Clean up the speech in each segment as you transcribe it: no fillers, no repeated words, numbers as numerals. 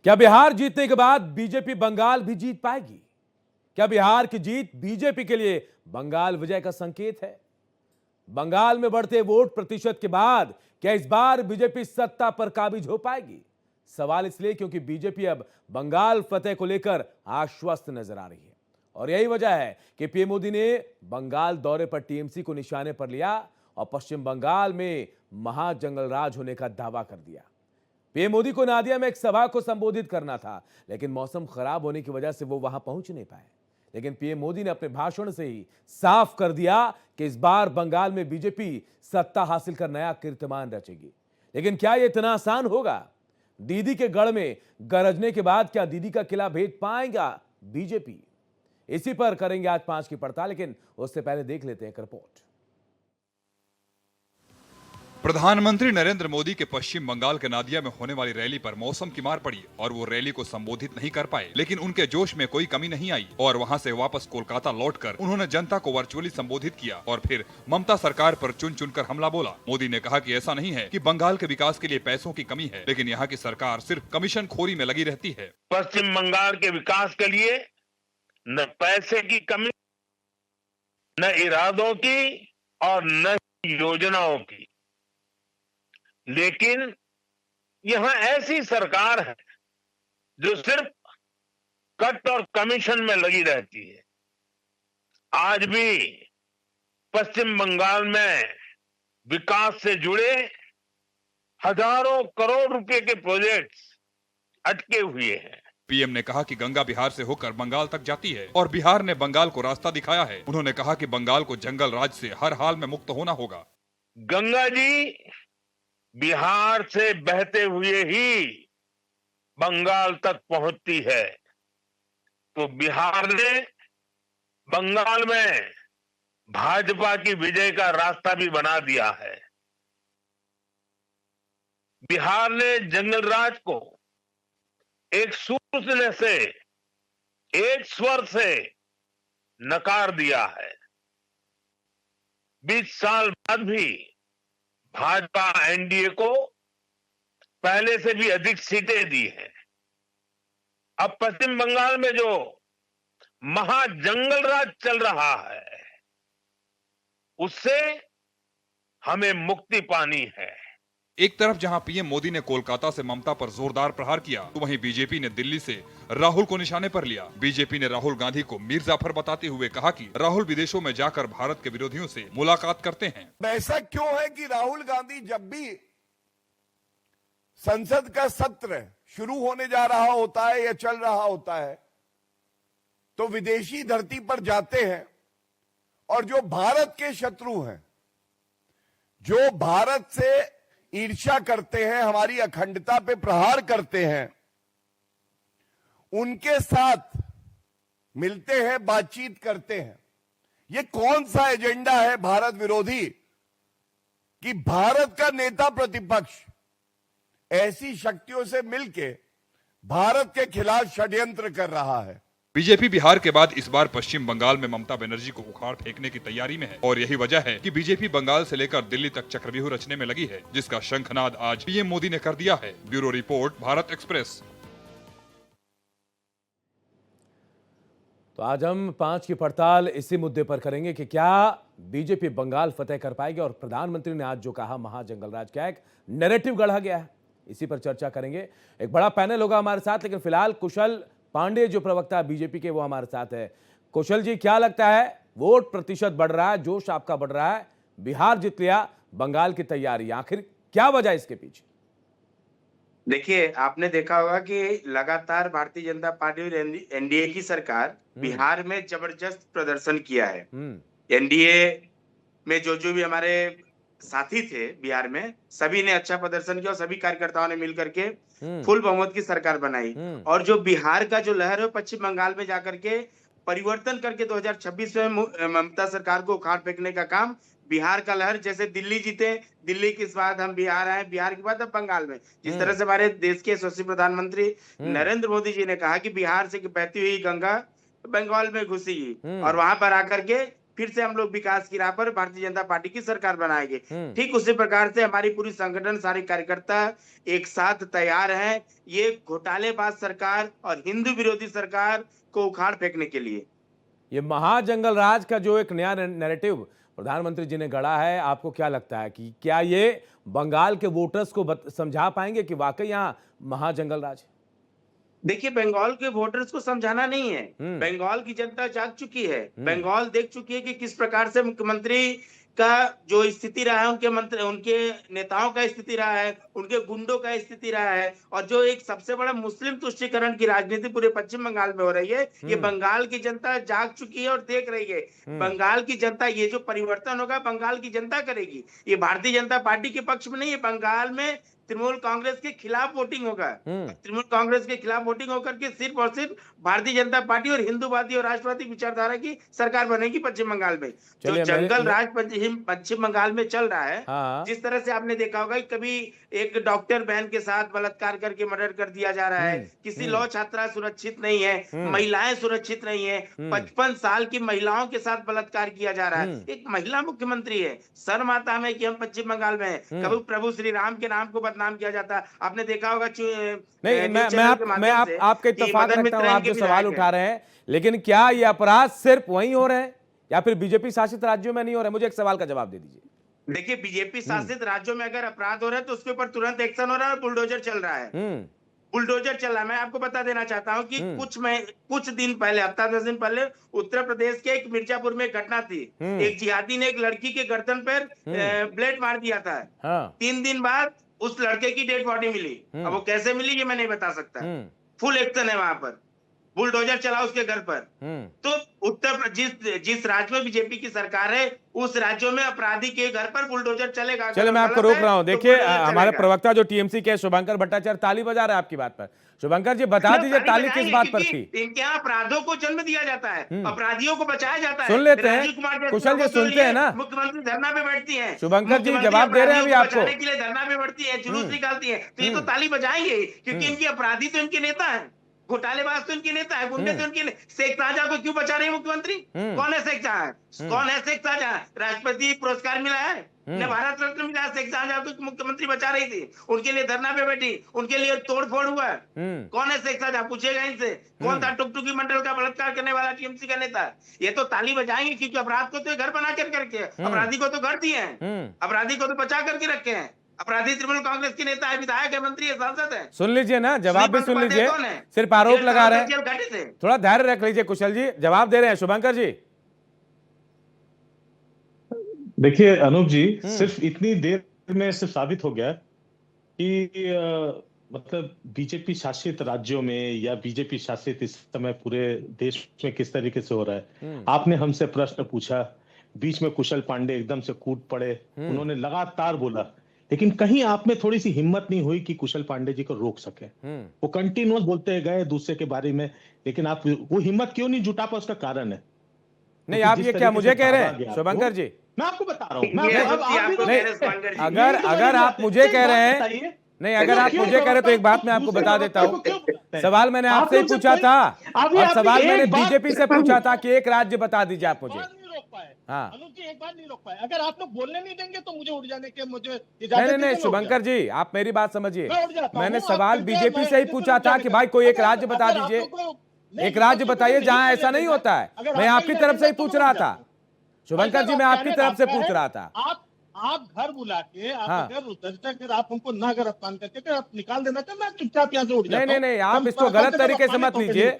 क्या बिहार जीतने के बाद बीजेपी बंगाल भी जीत पाएगी? क्या बिहार की जीत बीजेपी के लिए बंगाल विजय का संकेत है? बंगाल में बढ़ते वोट प्रतिशत के बाद क्या इस बार बीजेपी सत्ता पर काबिज हो पाएगी? सवाल इसलिए क्योंकि बीजेपी अब बंगाल फतेह को लेकर आश्वस्त नजर आ रही है और यही वजह है कि पीएम मोदी ने बंगाल दौरे पर टीएमसी को निशाने पर लिया और पश्चिम बंगाल में महाजंगलराज होने का दावा कर दिया। पीएम मोदी को नादिया में एक सभा को संबोधित करना था, लेकिन मौसम खराब होने की वजह से वो वहां पहुंच नहीं पाए। लेकिन पीएम मोदी ने अपने भाषण से ही साफ कर दिया कि इस बार बंगाल में बीजेपी सत्ता हासिल कर नया कीर्तिमान रचेगी। लेकिन क्या यह इतना आसान होगा? दीदी के गढ़ में गरजने के बाद क्या दीदी का किला भेद पाएगा बीजेपी? इसी पर करेंगे आज 5 की पड़ताल, लेकिन उससे पहले देख लेते हैं एक रिपोर्ट। प्रधानमंत्री नरेंद्र मोदी के पश्चिम बंगाल के नादिया में होने वाली रैली पर मौसम की मार पड़ी और वो रैली को संबोधित नहीं कर पाए, लेकिन उनके जोश में कोई कमी नहीं आई और वहां से वापस कोलकाता लौटकर उन्होंने जनता को वर्चुअली संबोधित किया और फिर ममता सरकार पर चुन चुनकर हमला बोला। मोदी ने कहा कि ऐसा नहीं है कि बंगाल के विकास के लिए पैसों की कमी है, लेकिन यहाँ की सरकार सिर्फ कमीशन खोरी में लगी रहती है। पश्चिम बंगाल के विकास के लिए न पैसे की कमी, न इरादों की और न योजनाओं की, लेकिन यहां ऐसी सरकार है जो सिर्फ कट और कमीशन में लगी रहती है। आज भी पश्चिम बंगाल में विकास से जुड़े हजारों करोड़ रुपए के प्रोजेक्ट्स अटके हुए हैं। पीएम ने कहा कि गंगा बिहार से होकर बंगाल तक जाती है और बिहार ने बंगाल को रास्ता दिखाया है। उन्होंने कहा कि बंगाल को जंगल राज से हर हाल में मुक्त होना होगा। गंगा जी बिहार से बहते हुए ही बंगाल तक पहुंचती है, तो बिहार ने बंगाल में भाजपा की विजय का रास्ता भी बना दिया है। बिहार ने जंगल राज को एक सूत्र से, एक स्वर से नकार दिया है। 20 साल बाद भी भाजपा एनडीए को पहले से भी अधिक सीटें दी हैं। अब पश्चिम बंगाल में जो महाजंगल राज चल रहा है, उससे हमें मुक्ति पानी है। एक तरफ जहां पीएम मोदी ने कोलकाता से ममता पर जोरदार प्रहार किया, तो वहीं बीजेपी ने दिल्ली से राहुल को निशाने पर लिया। बीजेपी ने राहुल गांधी को मीर जाफर बताते हुए कहा कि राहुल विदेशों में जाकर भारत के विरोधियों से मुलाकात करते हैं। ऐसा क्यों है कि राहुल गांधी जब भी संसद का सत्र शुरू होने जा रहा होता है या चल रहा होता है, तो विदेशी धरती पर जाते हैं और जो भारत के शत्रु हैं, जो भारत से ईर्ष्या करते हैं, हमारी अखंडता पे प्रहार करते हैं, उनके साथ मिलते हैं, बातचीत करते हैं। ये कौन सा एजेंडा है भारत विरोधी कि भारत का नेता प्रतिपक्ष ऐसी शक्तियों से मिलके भारत के खिलाफ षड्यंत्र कर रहा है। बीजेपी बिहार के बाद इस बार पश्चिम बंगाल में ममता बनर्जी को उखाड़ फेंकने की तैयारी में है और यही वजह है कि बीजेपी बंगाल से लेकर दिल्ली तक चक्रव्यूह रचने में लगी है, जिसका शंखनाद आज पीएम मोदी ने कर दिया है। Bureau report, Bharat express. तो आज हम 5 की पड़ताल इसी मुद्दे पर करेंगे कि क्या बीजेपी बंगाल फतेह कर पाएगी और प्रधानमंत्री ने आज जो कहा महाजंगलराज का एक नैरेटिव गढ़ा गया है, इसी पर चर्चा करेंगे। एक बड़ा पैनल होगा हमारे साथ, लेकिन फिलहाल कुशल पांडे जो प्रवक्ता बीजेपी के, वो हमारे साथ है। कुशल जी, क्या लगता है, वोट प्रतिशत बढ़ रहा है, जोश आपका बढ़ रहा है, बिहार जीत लिया, बंगाल की तैयारी, आखिर क्या वजह इसके पीछे? देखिए, आपने देखा होगा कि लगातार भारतीय जनता पार्टी और एनडीए की सरकार बिहार में जबरदस्त प्रदर्शन किया है। एनडीए में जो भी हमारे साथी थे बिहार में, सभी ने अच्छा प्रदर्शन किया और सभी कार्यकर्ताओं ने मिलकर के फुल बहुमत की सरकार बनाई। और जो बिहार का जो लहर है, पश्चिम बंगाल में जाकर के परिवर्तन करके 2026 में ममता सरकार को उखाड़ फेंकने का काम बिहार का लहर, जैसे दिल्ली जीते, दिल्ली के बाद हम बिहार आए, बिहार के बाद अब बंगाल में, जिस तरह से हमारे देश के यशस्वी प्रधानमंत्री नरेंद्र मोदी जी ने कहा कि बिहार से बहती हुई गंगा बंगाल में घुसेगी और वहां पर आकर के फिर से हम लोग विकास की राह पर भारतीय जनता पार्टी की सरकार बनाएंगे। ठीक उसी प्रकार से हमारी पूरी संगठन, सारे कार्यकर्ता एक साथ तैयार हैं ये घोटालेबाज सरकार और हिंदू विरोधी सरकार को उखाड़ फेंकने के लिए। ये महाजंगल राज का जो एक नया नैरेटिव प्रधानमंत्री जी ने गढ़ा है, आपको क्या लगता है कि क्या ये बंगाल के वोटर्स को समझा पाएंगे कि वाकई यहां महाजंगल राज है? देखिए, बंगाल के वोटर्स को समझाना नहीं है, बंगाल की जनता जाग चुकी है, बंगाल देख चुकी है कि किस प्रकार से मुख्यमंत्री का जो स्थिति रहा है, उनके नेताओं का स्थिति रहा है, उनके गुंडों का स्थिति रहा है, और जो एक सबसे बड़ा मुस्लिम तुष्टीकरण की राजनीति पूरे पश्चिम बंगाल में हो रही है, ये बंगाल की जनता जाग चुकी है और देख रही है। बंगाल की जनता, ये जो परिवर्तन होगा बंगाल की जनता करेगी, ये भारतीय जनता पार्टी के पक्ष में नहीं है। बंगाल में तृणमूल कांग्रेस के खिलाफ वोटिंग होगा, तृणमूल कांग्रेस के खिलाफ वोटिंग होकर के सिर्फ और सिर्फ भारतीय जनता पार्टी और हिंदूवादी और राष्ट्रवादी विचारधारा की सरकार बनेगी पश्चिम बंगाल में। जो जंगल राज पश्चिम बंगाल में चल रहा है, जिस तरह से आपने देखा होगा कभी एक डॉक्टर बहन के साथ बलात्कार करके मर्डर कर दिया जा रहा है, किसी लॉ छात्रा सुरक्षित नहीं है, महिलाएं सुरक्षित नहीं है, 55 साल की महिलाओं के साथ बलात्कार किया जा रहा है। एक महिला मुख्यमंत्री है, शर्म आता हमें कि हम पश्चिम बंगाल में हैं। कभी प्रभु श्री राम के नाम को बदनाम किया जाता, आपने देखा होगा। नहीं, मैं आपके इत्तेफाक रखता हूं, आप जो सवाल उठा रहे हैं, लेकिन क्या ये अपराध सिर्फ वहीं हो रहे हैं या फिर बीजेपी शासित राज्यों में नहीं हो रहे? मुझे एक सवाल का जवाब दे दीजिए। देखिए, बीजेपी शासित राज्यों में अगर अपराध हो रहा है तो उसके ऊपर तुरंत एक्शन हो रहा है, बुलडोजर चल रहा है, बुलडोजर चल रहा है। मैं आपको बता देना चाहता हूं कि कुछ दिन पहले, हफ्ता 10 दिन पहले उत्तर प्रदेश के एक मिर्जापुर में एक घटना थी। एक जिहादी ने एक लड़की के गर्दन पर ब्लेड मार दिया था। 3 दिन बाद उस लड़के की डेड बॉडी मिली। अब वो कैसे मिली ये मैं नहीं बता सकता। फुल एक्शन है वहां पर, बुलडोजर चला उसके घर पर। तो उत्तर प्रदेश, जिस राज्य में बीजेपी की सरकार है, उस राज्यों में अपराधी के घर पर बुलडोजर चलेगा। चलो, मैं आपको रोक रहा हूं। देखिए, हमारे प्रवक्ता जो टीएमसी के शुभंकर भट्टाचार्य ताली बजा रहे हैं आपकी बात पर। शुभंकर जी, बता दीजिए ताली किस बात पर थी? इनके यहाँ अपराधों को जन्म दिया जाता है, अपराधियों को बचाया जाता है। सुन लेते हैं, कुशल जी सुनते हैं ना? मुख्यमंत्री धरना पे बैठती है, शुभंकर जी जवाब दे रहे हैं अभी आपको। बचाने के लिए धरना पे बैठती है, जुलूस निकालती है, तो ये तो ताली बजाएंगे, क्योंकि इनके अपराधी तो इनके नेता है, घोटालेबाज तो इनके नेता है, गुंडे तो इनके। शेख शाहजहां को क्यों बचा रहे हैं मुख्यमंत्री? कौन है शेख शाहजहां? कौन है शेख शाहजहां? राष्ट्रपति पुरस्कार मिला है ने, भारत रत्न मिला। शेख शाहजहां को मुख्यमंत्री बचा रही थी, उनके लिए धरना पे बैठी, उनके लिए तोड़फोड़ हुआ। कौन है शेख शाहजहां? पूछेगा इनसे। कौन था टुकटुकी मंडल का बलात्कार करने वाला टीएमसी का नेता? ये तो ताली बजाएंगे, क्योंकि अपराध को तो घर बना करके, अपराधी को तो घर दिए हैं, अपराधी को तो बचा करके रखे हैं। अपराधी तृणमूल कांग्रेस के नेता है, विधायक है, मंत्री है, सांसद है। सुन लीजिए ना, जवाब भी सुन लीजिए, सिर्फ आरोप लगा रहे हैं। थोड़ा धैर्य रख लीजिए कुशल जी, जवाब दे रहे हैं शुभंकर जी। देखिए अनूप जी, सिर्फ इतनी देर में सिर्फ साबित हो गया कि मतलब बीजेपी शासित राज्यों में या बीजेपी शासित इस समय पूरे देश में किस तरीके से हो रहा है। आपने हमसे प्रश्न पूछा, बीच में कुशल पांडे एकदम से कूद पड़े, उन्होंने लगातार बोला, लेकिन कहीं आप में थोड़ी सी हिम्मत नहीं हुई कि कुशल पांडे जी को रोक सके। वो कंटिन्यूअस बोलते गए दूसरे के बारे में, लेकिन आप वो हिम्मत क्यों नहीं जुटा पाए? उसका कारण है नहीं, आप ये क्या मुझे कह रहे हैं शुभंकर जी? मैं आपको बता रहा हूँ। अगर आप मुझे कह रहे हैं, नहीं, अगर आप मुझे कह रहे तो एक बात मैं आपको बता देता हूँ। सवाल मैंने आपसे ही पूछा था, और सवाल मैंने बीजेपी से पूछा था कि एक राज्य बता दीजिए आप मुझे। हाँ, अनुज जी एक बार नहीं रोक पाए। अगर आप लोग बोलने नहीं देंगे तो मुझे उठ जाने के, मुझे नहीं, शुभंकर जी आप मेरी बात समझिए। मैंने सवाल बीजेपी से ही पूछा था कि भाई कोई एक राज्य बता दीजिए, एक राज्य बताइए जहां ऐसा नहीं होता है। मैं आपकी तरफ से ही पूछ रहा था शुभंकर जी, मैं आपकी तरफ से पूछ रहा था। आप घर बुला के आप अगर आप हमको ना अगर अपमान करके आप निकाल देना चाहते, मैं चुपचाप यहाँ से उठ जाता हूं। नहीं, आप इसको गलत तरीके से मत लीजिए,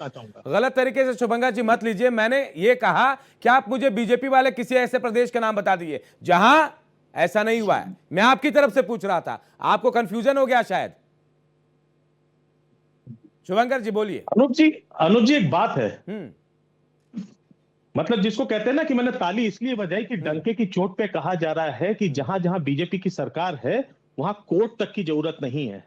गलत तरीके से शुभंकर जी मत लीजिए। मैंने ये कहा कि आप मुझे बीजेपी वाले किसी ऐसे प्रदेश का नाम बता दीजिए जहां ऐसा नहीं हुआ है। मैं आपकी तरफ से पूछ रहा था, आपको कंफ्यूजन हो गया शायद। शुभंकर जी बोलिए। अनुज जी एक बात है, मतलब जिसको कहते हैं ना कि मैंने ताली इसलिए बजाई कि डंके की चोट पे कहा जा रहा है कि जहां जहां बीजेपी की सरकार है वहां कोर्ट तक की जरूरत नहीं है,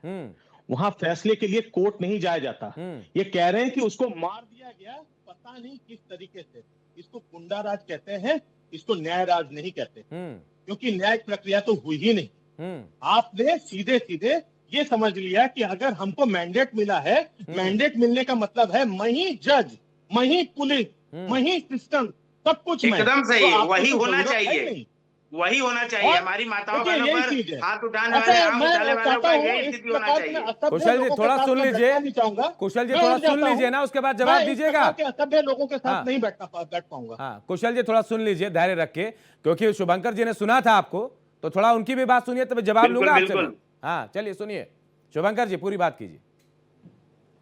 वहां फैसले के लिए कोर्ट नहीं जाया जाता। ये कह रहे हैं कि उसको मार दिया गया, पता नहीं किस तरीके से। इसको गुंडा राज कहते हैं, इसको न्याय राज नहीं कहते, क्योंकि न्याय प्रक्रिया तो हुई ही नहीं। आपने सीधे सीधे ये समझ लिया कि अगर हमको मैंडेट मिला है, मैंडेट मिलने का मतलब है मैं ही जज, मैं ही पुलिस, मैं ही सिस्टम, सब कुछ में। एकदम सही, तो आपको वही तो होना जरूरत है चाहिए, नहीं। वही होना चाहिए। और हमारी माताओं देखिए, बहनों यही पर चीज है। हाथ उठाने वाले, अच्छा, आंख मैं उठाने वालों चाहता का हूँ यही इस स्थिति होना प्रकार के चाहिए। असभ्य कुशल जी लोगों के थोड़ा साथ सुन मैं लीजिए, बैठना नहीं चाहूंगा। कुशल जी मैं थोड़ा उठ सुन जाता लीजिए हूँ। ना, उसके बाद मैं जवाब इस दीजिएगा प्रकार आप। के असभ्य लोगों के साथ हाँ। नहीं बैठ पाऊंगा। हाँ, कुशल जी थोड़ा सुन लीजिए धैर्य रख के, क्योंकि शुभंकर जी ने सुना था आपको, तो थोड़ा उनकी भी बात सुनिए, तब जवाब बिल्कुल लूंगा आपसे मैं। बिल्कुल। हाँ चलिए सुनिए, शुभंकर जी पूरी बात कीजिए।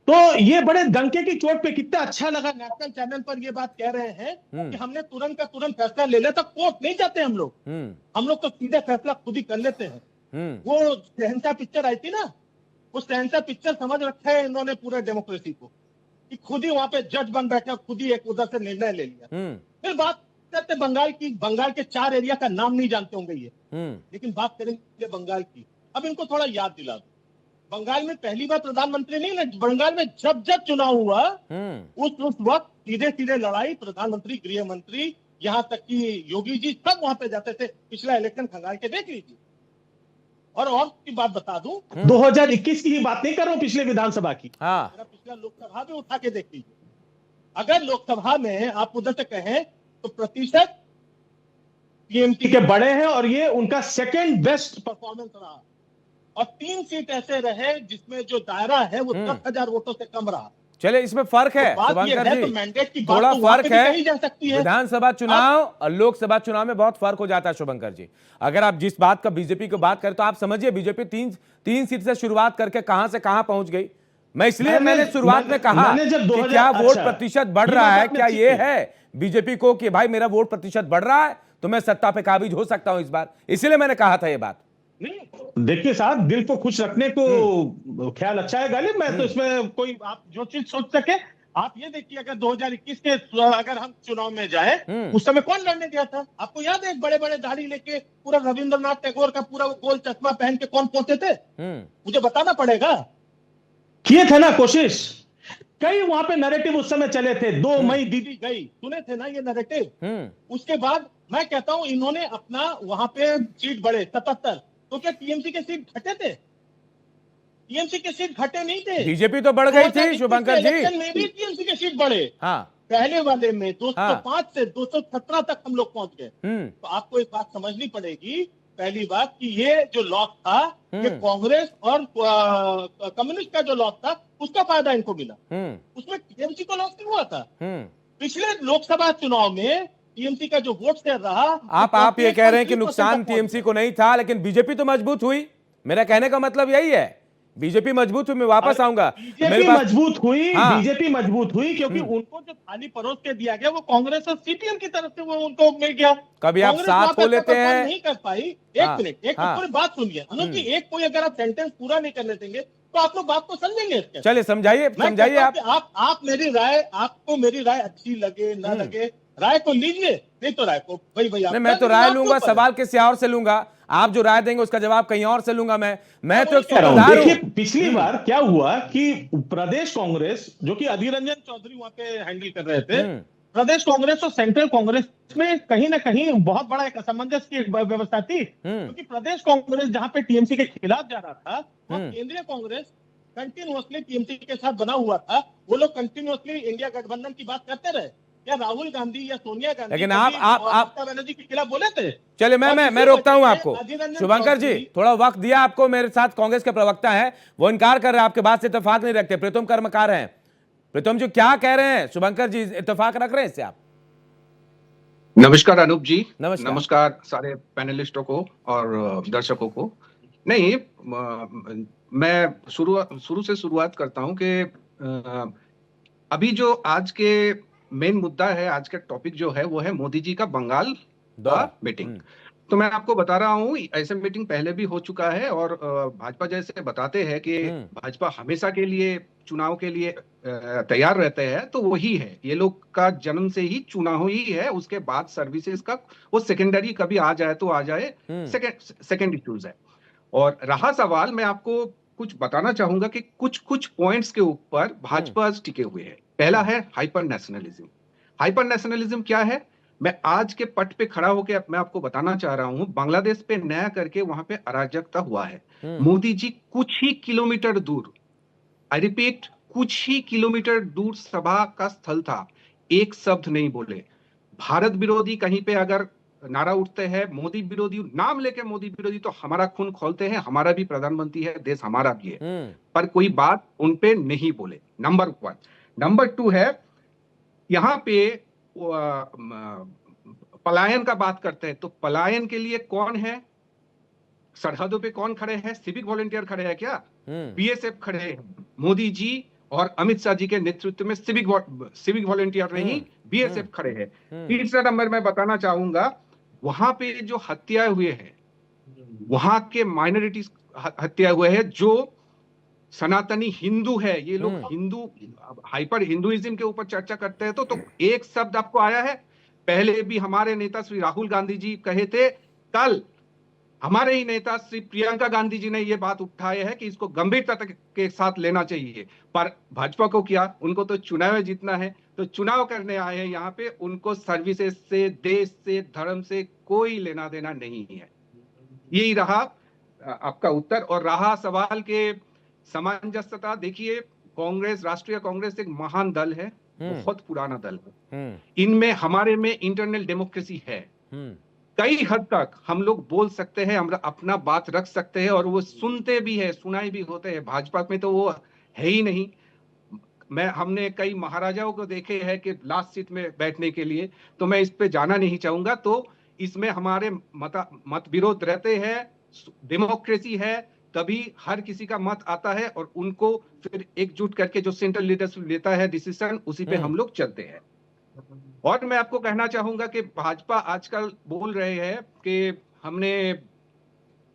तो ये बड़े डंके की चोट पे कितना अच्छा लगा, नेशनल चैनल पर ये बात कह रहे हैं कि हमने तुरंत का तुरंत फैसला ले लिया, तो कोर्ट नहीं जाते हम लोग। हम लोग तो सीधे फैसला खुद ही कर लेते हैं। वो शहंशाह पिक्चर आई थी ना, वो शहंशाह पिक्चर समझ रखा है इन्होंने पूरा डेमोक्रेसी को, कि खुद ही वहां पे जज बन बैठे, खुद ही एक उधर से निर्णय ले लिया। फिर बात करते बंगाल की। बंगाल के 4 एरिया का नाम नहीं जानते होंगे ये, लेकिन बात करेंगे बंगाल की। अब इनको थोड़ा याद दिला दो, बंगाल में पहली बार प्रधानमंत्री नहीं ना, बंगाल में जब जब चुनाव हुआ उस वक्त सीधे सीधे लड़ाई, प्रधानमंत्री, गृह मंत्री, यहाँ तक कि योगी जी सब वहां पे जाते थे। पिछला इलेक्शन खंगाल के देख लीजिए। और की बात बता दूं, 2021 की ही बात नहीं कर रहा हूं, पिछले विधानसभा की। हाँ। पिछला लोकसभा में उठा के देख लीजिए। अगर लोकसभा में आप उधर से कहें तो प्रतिशत टीएमसी के बड़े हैं, और ये उनका सेकंड बेस्ट परफॉर्मेंस रहा। और 3 सीट ऐसे रहे जिसमें जो दायरा है वो 10,000 वोटों से कम रहा। चलिए इसमें फर्क है तो शुभंकर जी, तो मैंडेट की बात थोड़ा तो वहां पे फर्क भी है। कही जा सकती है। विधानसभा चुनाव और लोकसभा चुनाव में बहुत फर्क हो जाता है शुभंकर जी। अगर आप जिस बात का बीजेपी की बात करें, तो आप समझिए बीजेपी तीन सीट से शुरुआत करके कहां से कहां पहुंच गई। मैं इसलिए मैंने शुरुआत में कहा कि क्या वोट प्रतिशत बढ़ रहा है, क्या ये है बीजेपी को कि भाई मेरा वोट प्रतिशत बढ़ रहा है तो मैं सत्ता पे काबिज हो सकता हूं इस बार, इसलिए मैंने कहा था ये बात। नहीं, देखिए साहब, दिल को खुश रखने को ख्याल अच्छा है गालिब। मैं तो इसमें कोई आप जो चीज सोच सके। आप ये देखिए, अगर 2021 के अगर हम चुनाव में जाए, उस समय कौन लड़ने गया था? आपको याद है? बड़े बड़े दाढ़ी लेके पूरा रविंद्रनाथ टैगोर का पूरा गोल चश्मा पहन के कौन पहुंचे थे? मुझे बताना पड़ेगा। किए थे ना कोशिश। कई वहां पे नैरेटिव उस समय चले थे। 2 मई दीदी गई, सुने थे ना ये नैरेटिव? उसके बाद मैं कहता हूं इन्होंने अपना वहां पे सीट बढ़े 77, तो क्या टीएमसी के सीट घटे थे? टीएमसी के सीट घटे नहीं थे। बीजेपी तो बढ़ गई थी शुभंकर जी। इलेक्शन में भी टीएमसी के सीट बढ़े। हाँ। पहले वाले में 205 से 217 तक हम लोग पहुंच गए। तो आपको एक बात समझनी पड़ेगी। पहली बात कि ये जो लॉस था, ये कांग्रेस और कम्युनिस्ट का जो लॉस था, उसका फायदा इनको मिला। उसमें टीएमसी को लॉस नहीं हुआ था। पिछले लोकसभा चुनाव में टीएमसी का जो वोट शेयर रहा, आप ये कह रहे हैं कि नुकसान टीएमसी को नहीं था, लेकिन बीजेपी तो मजबूत हुई। मेरा कहने का मतलब यही है, बीजेपी मजबूत हुई। मैं वापस आऊंगा। बीजेपी मजबूत हुई। हाँ। बीजेपी मजबूत हुई क्योंकि उनको जो थाली परोस के दिया गया वो कांग्रेस और सीपीएम की तरफ से वो उनको मिल गया। कभी आप साथ हो लेते हैं, नहीं कर पाई। एक मिनट, एक पूरी बात सुनिए अनुज जी। एक कोई अगर आप सेंटेंस पूरा नहीं करने देंगे तो आप लोग बात को समझेंगे। चलिए समझाइए आप मेरी राय, आपको मेरी राय अच्छी लगे ना लगे, राय को लीजिए, नहीं तो राय को भाई मैं तो राय लूंगा, सवाल किसी और से लूंगा। आप जो राय देंगे उसका जवाब कहीं और से लूंगा। मैं तो एक सूत्रधार हूं। पिछली बार क्या हुआ कि प्रदेश कांग्रेस, जो कि अधीर रंजन चौधरी वहां पे हैंडल कर रहे थे, प्रदेश कांग्रेस और सेंट्रल कांग्रेस में कहीं ना कहीं बहुत बड़ा एक असमंजस की एक व्यवस्था थी। क्योंकि प्रदेश कांग्रेस जहां पे टीएमसी के खिलाफ जा रहा था, और केंद्रीय कांग्रेस कंटिन्यूअसली टीएमसी के साथ बना हुआ था। वो लोग कंटिन्यूअसली इंडिया गठबंधन की बात करते रहे। क्या राहुल गांधी या सोनिया गांधी, लेकिन आप ममता बनर्जी के खिलाफ बोले थे? चलिए मैं रोकता हूं आपको। शुभंकर जी, थोड़ा वक्त दिया आपको। मेरे साथ कांग्रेस के प्रवक्ता हैं, वो इनकार कर रहे हैं, आपके बात से इत्तेफाक नहीं रखते। प्रीतम कर्मकार हैं। प्रीतम जी क्या कह रहे हैं? शुभंकर जी इत्तेफाक रख रहे हैं इससे? आप नमस्कार अनूप जी। नमस्कार सारे पैनलिस्टों को और दर्शकों को। नहीं, मैं शुरू से शुरुआत करता हूं कि अभी जो आज के मेन मुद्दा है, आज का टॉपिक जो है वो है मोदी जी का बंगाल मीटिंग। तो मैं आपको बता रहा हूँ, ऐसे मीटिंग पहले भी हो चुका है। और भाजपा जैसे बताते हैं कि भाजपा हमेशा के लिए चुनाव के लिए तैयार रहते हैं, तो वही है। ये लोग का जन्म से ही चुनाव ही है। उसके बाद सर्विसेज का वो सेकेंडरी कभी आ जाए तो आ जाए, सेकेंड इश्यूज है। और रहा सवाल, मैं आपको कुछ बताना चाहूंगा कि कुछ पॉइंट्स के ऊपर भाजपा टिके हुए है। पहला है हाइपर नेशनलिज्म। हाइपर नेशनलिज्म क्या है? मैं आज के पट पे खड़ा होकर मैं आपको बताना चाह रहा हूं। बांग्लादेश पे नया करके वहां पे अराजकता हुआ है। मोदी जी कुछ ही किलोमीटर दूर, आई रिपीट, कुछ ही किलोमीटर दूर सभा का स्थल था, एक शब्द नहीं बोले। भारत विरोधी कहीं पे अगर नारा उठते हैं, मोदी विरोधी नाम लेके मोदी विरोधी, तो हमारा खून खोलते हैं। हमारा भी प्रधानमंत्री है, देश हमारा भी है, पर कोई बात उन पे नहीं बोले। नंबर 1। नंबर 2 है, यहाँ पे पलायन का बात करते हैं, तो पलायन के लिए कौन है? सरहदों पे कौन खड़े हैं? सिविक वॉलंटियर खड़े हैं क्या? बीएसएफ खड़े हैं। मोदी जी और अमित शाह जी के नेतृत्व में सिविक वॉलंटियर नहीं, बीएसएफ खड़े हैं। तीसरा नंबर मैं बताना चाहूंगा, वहां पे जो हत्याएं हुए हैं, वहां के माइनॉरिटीज हत्या हुए हैं, जो सनातनी हिंदू है। ये लोग हिंदू हाइपर हिंदुइज्म के ऊपर चर्चा करते हैं, तो एक शब्द आपको आया है? पहले भी हमारे नेता श्री राहुल गांधी जी कहे थे, कल हमारे ही नेता श्री प्रियंका गांधी जी ने ये बात उठाई है कि इसको गंभीरता के साथ लेना चाहिए। पर भाजपा को क्या, उनको तो चुनाव जीतना है, तो चुनाव करने आए हैं यहाँ पे। उनको सर्विसेज से, देश से, धर्म से कोई लेना देना नहीं है। यही रहा आपका उत्तर। और रहा सवाल के सामंजस्यता, देखिए कांग्रेस, राष्ट्रीय कांग्रेस एक महान दल है, बहुत पुराना दल है। इनमें हमारे में इंटरनल डेमोक्रेसी है। कई हद तक हम लोग बोल सकते हैं, हम अपना बात रख सकते हैं, और वो सुनते भी है, सुनाई भी होते हैं। भाजपा में तो वो है ही नहीं। हमने कई महाराजाओं को देखे हैं कि लास्ट सीट में बैठने के लिए, तो मैं इस पे जाना नहीं चाहूंगा। तो इसमें हमारे मत विरोध रहते हैं, डेमोक्रेसी है, तभी हर किसी का मत आता है, और उनको फिर एकजुट करके जो सेंट्रल लीडरशिप लेता है डिसीजन, उसी पे हम लोग चलते हैं। और मैं आपको कहना चाहूंगा कि भाजपा आजकल बोल रहे हैं कि हमने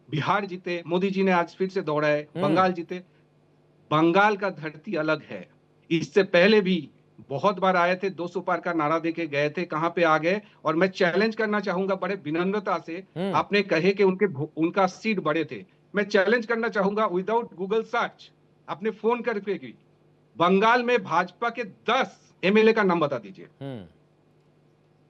बिहार जीते, मोदी जी ने आज फिर से दौड़ाए, बंगाल जीते। बंगाल का धरती अलग है। इससे पहले भी बहुत बार आए थे, 200 पार का नारा देके गए थे, कहां पे आ गए? और मैं चैलेंज करना चाहूंगा बड़े विनम्रता से, आपने कहे कि उनका सीट बड़े थे। मैं चैलेंज करना चाहूंगा, विदाउट गूगल सर्च, अपने फोन करके भी बंगाल में भाजपा के 10 एमएलए का नाम बता दीजिए।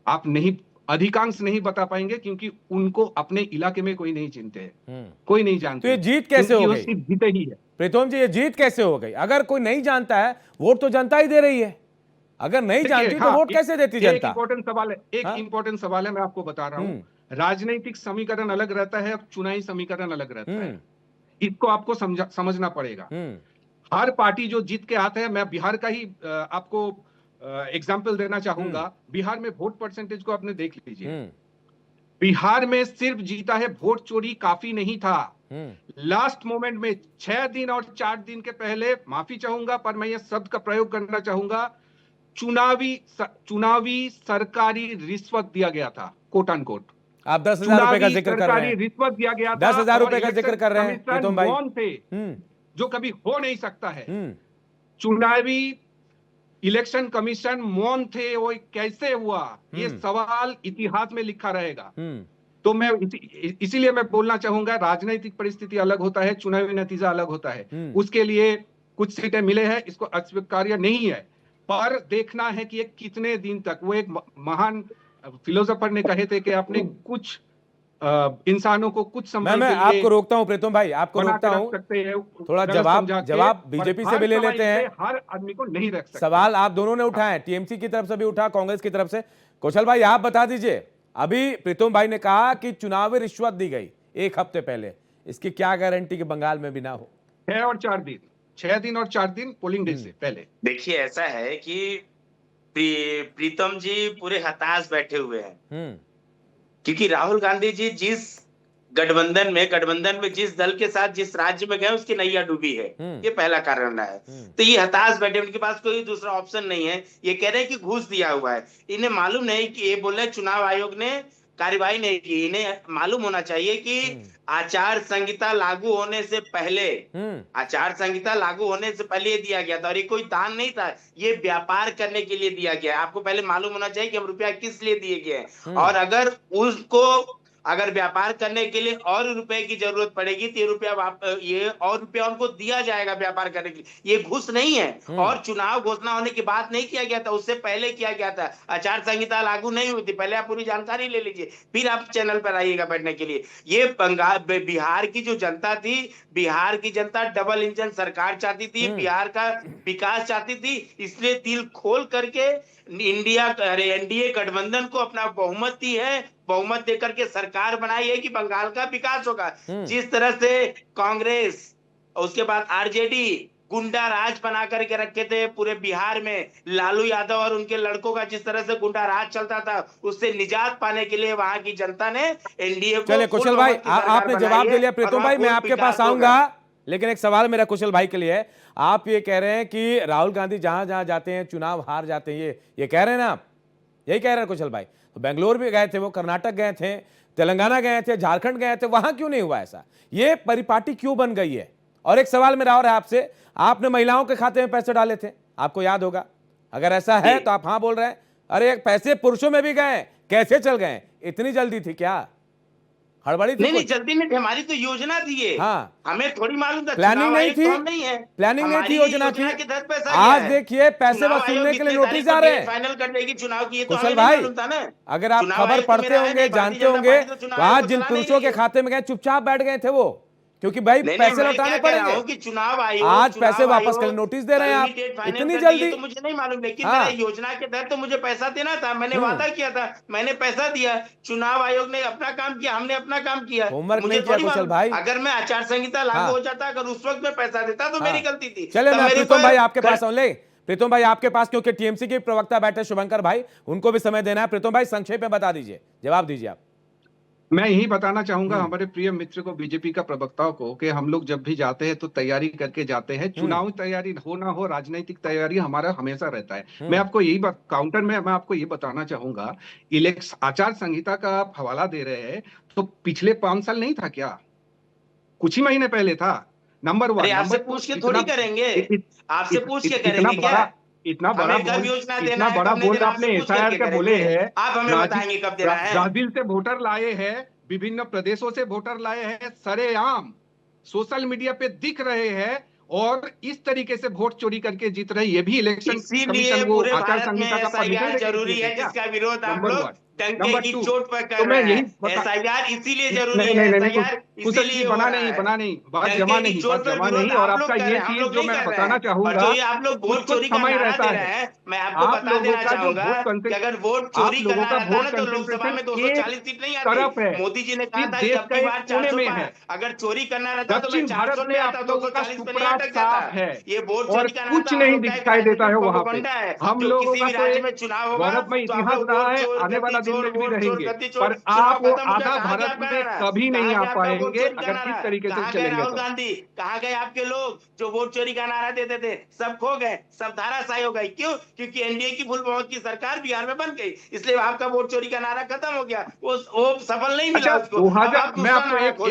आप नहीं, अधिकांश नहीं बता पाएंगे, क्योंकि उनको अपने इलाके में कोई नहीं चिनते हैं, कोई नहीं जानते। तो ये जीत कैसे हो गई? जीते ही है प्रीतम जी, ये जीत कैसे हो गई? अगर कोई नहीं जानता है, वोट तो जनता ही दे रही है। अगर नहीं जानती तो वोट कैसे देती जनता? एक इंपॉर्टेंट सवाल है, इंपॉर्टेंट सवाल है, मैं आपको बता रहा हूँ। राजनीतिक समीकरण अलग रहता है, चुनावी समीकरण अलग रहता है। इसको आपको समझना पड़ेगा। हर पार्टी जो जीत के आते हैं, मैं बिहार का ही आपको एग्जाम्पल देना चाहूंगा। बिहार में वोट परसेंटेज को आपने देख लीजिए। बिहार में सिर्फ जीता है, वोट चोरी काफी नहीं था। लास्ट मोमेंट में 6 दिन और 4 दिन के पहले, माफी चाहूंगा पर मैं ये शब्द का प्रयोग करना चाहूंगा, चुनावी सरकारी रिश्वत दिया गया था, कोट एंड कोट। आप 10,000 रुपए का जिक्र कर रहे हैं। रिश्वत दिया गया था, 10,000 रुपए का जिक्र कर रहे हैं प्रीतम भाई, थे, जो कभी हो नहीं सकता है। चुनावी इलेक्शन कमीशन मौन थे, वो कैसे हुआ? ये सवाल इतिहास में लिखा रहेगा। तो मैं इसीलिए मैं बोलना चाहूंगा, राजनीतिक परिस्थिति अलग होता है, चुनावी नतीजा अलग होता है। उसके लिए कुछ सीटें मिले हैं, इसको अस्वीकार्य नहीं है, पर देखना है कि ये कितने दिन तक। वो एक महान फिलोसोफर ने कहे थे कि आपने कुछ इंसानों को कुछ समय मैं आपको रोकता हूं प्रीतम भाई, आपको रोकता हूं। थोड़ा जवाब बीजेपी से भी ले लेते हैं। हर आदमी को नहीं रख सकते। सवाल आप दोनों ने उठाए, टीएमसी की तरफ से भी उठा, कांग्रेस की तरफ से। कौशल भाई, आप बता दीजिए, अभी प्रीतम भाई ने कहा कि चुनावी रिश्वत दी गई 1 हफ्ते पहले, इसकी क्या गारंटी कि बंगाल में भी ना हो? 6 और 4 दिन, 6 दिन और 4 दिन पोलिंग डे से पहले। देखिए, ऐसा है कि प्रीतम जी पूरे हताश बैठे हुए हैं, क्योंकि राहुल गांधी जी जिस गठबंधन में जिस दल के साथ जिस राज्य में गए, उसकी नैया डूबी है। ये पहला कारण है। तो ये हताश बैठे, उनके पास कोई दूसरा ऑप्शन नहीं है। ये कह रहे हैं कि घूस दिया हुआ है। इन्हें मालूम नहीं कि ये बोल रहे चुनाव आयोग ने कार्रवाई नहीं की। इन्हें मालूम होना चाहिए कि आचार संहिता लागू होने से पहले, ये दिया गया था, और ये कोई दान नहीं था, ये व्यापार करने के लिए दिया गया। आपको पहले मालूम होना चाहिए कि हम रुपया किस लिए दिए गए हैं। और अगर उसको अगर व्यापार करने के लिए और रुपए की जरूरत पड़ेगी तो ये और रुपया उनको दिया जाएगा व्यापार करने के लिए। ये घुस नहीं है। और चुनाव घोषणा होने के बाद नहीं किया गया था, उससे पहले किया गया था। आचार संहिता लागू नहीं हुई थी, पहले आप पूरी जानकारी ले लीजिए, फिर आप चैनल पर आइएगा बैठने के लिए। ये बिहार की जो जनता थी, बिहार की जनता डबल इंजन सरकार चाहती थी, बिहार का विकास चाहती थी, इसलिए दिल खोल करके एनडीए गठबंधन को अपना बहुमत दी है, बहुमत देकर के सरकार बनाई है कि बंगाल का विकास होगा। जिस तरह से कांग्रेस और उसके बाद आरजेडी गुंडा राज बना करके रखे थे पूरे बिहार में, लालू यादव और उनके लड़कों का जिस तरह से गुंडा राज चलता था, उससे निजात पाने के लिए वहां की जनता ने एनडीए को। चलिए कुशल भाई, आपने जवाब दे लिया। प्रीतम भाई, मैं आपके पास आऊंगा, लेकिन एक सवाल मेरा कुशल भाई के लिए है। आप ये कह रहे हैं कि राहुल गांधी जहां जहां जाते हैं चुनाव हार जाते हैं, ये कह रहे हैं ना आप? यही कह रहे हैं कुशल भाई? तो बेंगलोर भी गए थे, वो कर्नाटक गए थे, तेलंगाना गए थे, झारखंड गए थे, वहां क्यों नहीं हुआ ऐसा? ये परिपाटी क्यों बन गई है? और एक सवाल मेरा और है आपसे, आपने महिलाओं के खाते में पैसे डाले थे, आपको याद होगा। अगर ऐसा है तो आप हाँ बोल रहे हैं। अरे पैसे पुरुषों में भी गए, कैसे चल गए? इतनी जल्दी थी क्या? हड़बड़ी थी? नहीं, जल्दी नहीं थी, हमारी तो योजना थी ये। हाँ, हमें थोड़ी मालूम था। प्लानिंग नहीं थी, नहीं है, प्लानिंग नहीं थी, योजना थी। आज देखिए पैसे वसूलने के लिए नोटिस आ रहे हैं। फाइनल कर देगी चुनाव की, कुशल भाई, अगर आप खबर पढ़ते होंगे, जानते होंगे, तो आज जिन पुरुषों के खाते में गए चुपचाप बैठ गए थे वो, क्योंकि भाई पैसे लौटाने पड़ेंगे कि चुनाव आयोग आज पैसे वापस कर नोटिस दे रहे हैं आप इतनी जल्दी? तो मुझे नहीं मालूम, लेकिन योजना के तहत तो मुझे पैसा देना था, मैंने वादा किया था, मैंने पैसा दिया। चुनाव आयोग ने अपना काम किया, हमने अपना काम किया। होमवर्क नहीं किया कुशल भाई। अगर मैं आचार संहिता लागू हो जाता, अगर उस वक्त में पैसा देता तो मेरी गलती थी। चले मैं प्रीतम भाई आपके पास आऊं। प्रीतम भाई आपके पास, क्योंकि टीएमसी के प्रवक्ता बैठे शुभंकर भाई, उनको भी समय देना है। प्रीतम भाई संक्षेप में बता दीजिए, जवाब दीजिए आप। मैं यही बताना चाहूंगा हमारे प्रिय मित्र को, बीजेपी का प्रवक्ताओं को, कि हम लोग जब भी जाते हैं तो तैयारी करके जाते हैं। चुनावी तैयारी हो ना हो, राजनीतिक तैयारी हमारा हमेशा रहता है। मैं आपको यही काउंटर में मैं आपको ये बताना चाहूंगा, इलेक्शन आचार संहिता का आप हवाला दे रहे हैं, तो पिछले 5 साल नहीं था क्या? कुछ ही महीने पहले था। नंबर 1। आपसे पूछ के थोड़ी करेंगे, आपसे पूछ के करेंगे क्या? इतना बड़ा बोल आपने एसआईआर का बोले हैं, आप हमें बताएंगे कब देना है? ब्राजील से वोटर लाए हैं, विभिन्न प्रदेशों से वोटर लाए हैं, सरेआम सोशल मीडिया पे दिख रहे हैं, और इस तरीके से वोट चोरी करके जीत रहे। ये भी इलेक्शन कमीशन को आचार संहिता का परमिशन जरूरी है, जिसका विरोध आप लोग डंके की चोट पर कर रहे हैं। एसआईआर इसीलिए जरूरी है। नहीं, बना नहीं, बात जमा नहीं, और आपका ये चीज जो मैं बताना चाहूंगा, आप लोग वोट चोरी का नारा दे रहे हैं। मैं आपको बता देना चाहूंगा कि अगर वोट चोरी का नारा था ना, तो लोकसभा में 240 सीट नहीं आती। मोदी जी ने कहा था कि अब की बार 400 अगर चोरी करना रहता तो मैं 400 नहीं आता, 240 पे नहीं अटक जाता। ये वोट चोरी का नारा कुछ नहीं दिखाई देता है वहां पे। हम लोगों का राज्य में चुनाव होगा, भारत में इतिहास रहा है, आने वाला दिन में भी रहेंगे, पर आप आधा भारत में कभी नहीं आ पाएंगे अगर इस तरीके से चलेंगे। राहुल गांधी कहाँ गए? आपके लोग जो वोट चोरी का नारा देते थे, सब खो गए, सब धाराशायी हो गए। क्यों? क्योंकि एनडीए की फुल बहुमत की सरकार बिहार में बन गई, इसलिए आपका वोट चोरी का नारा खत्म हो गया, वो सफल नहीं मिला उसको। मैं आपको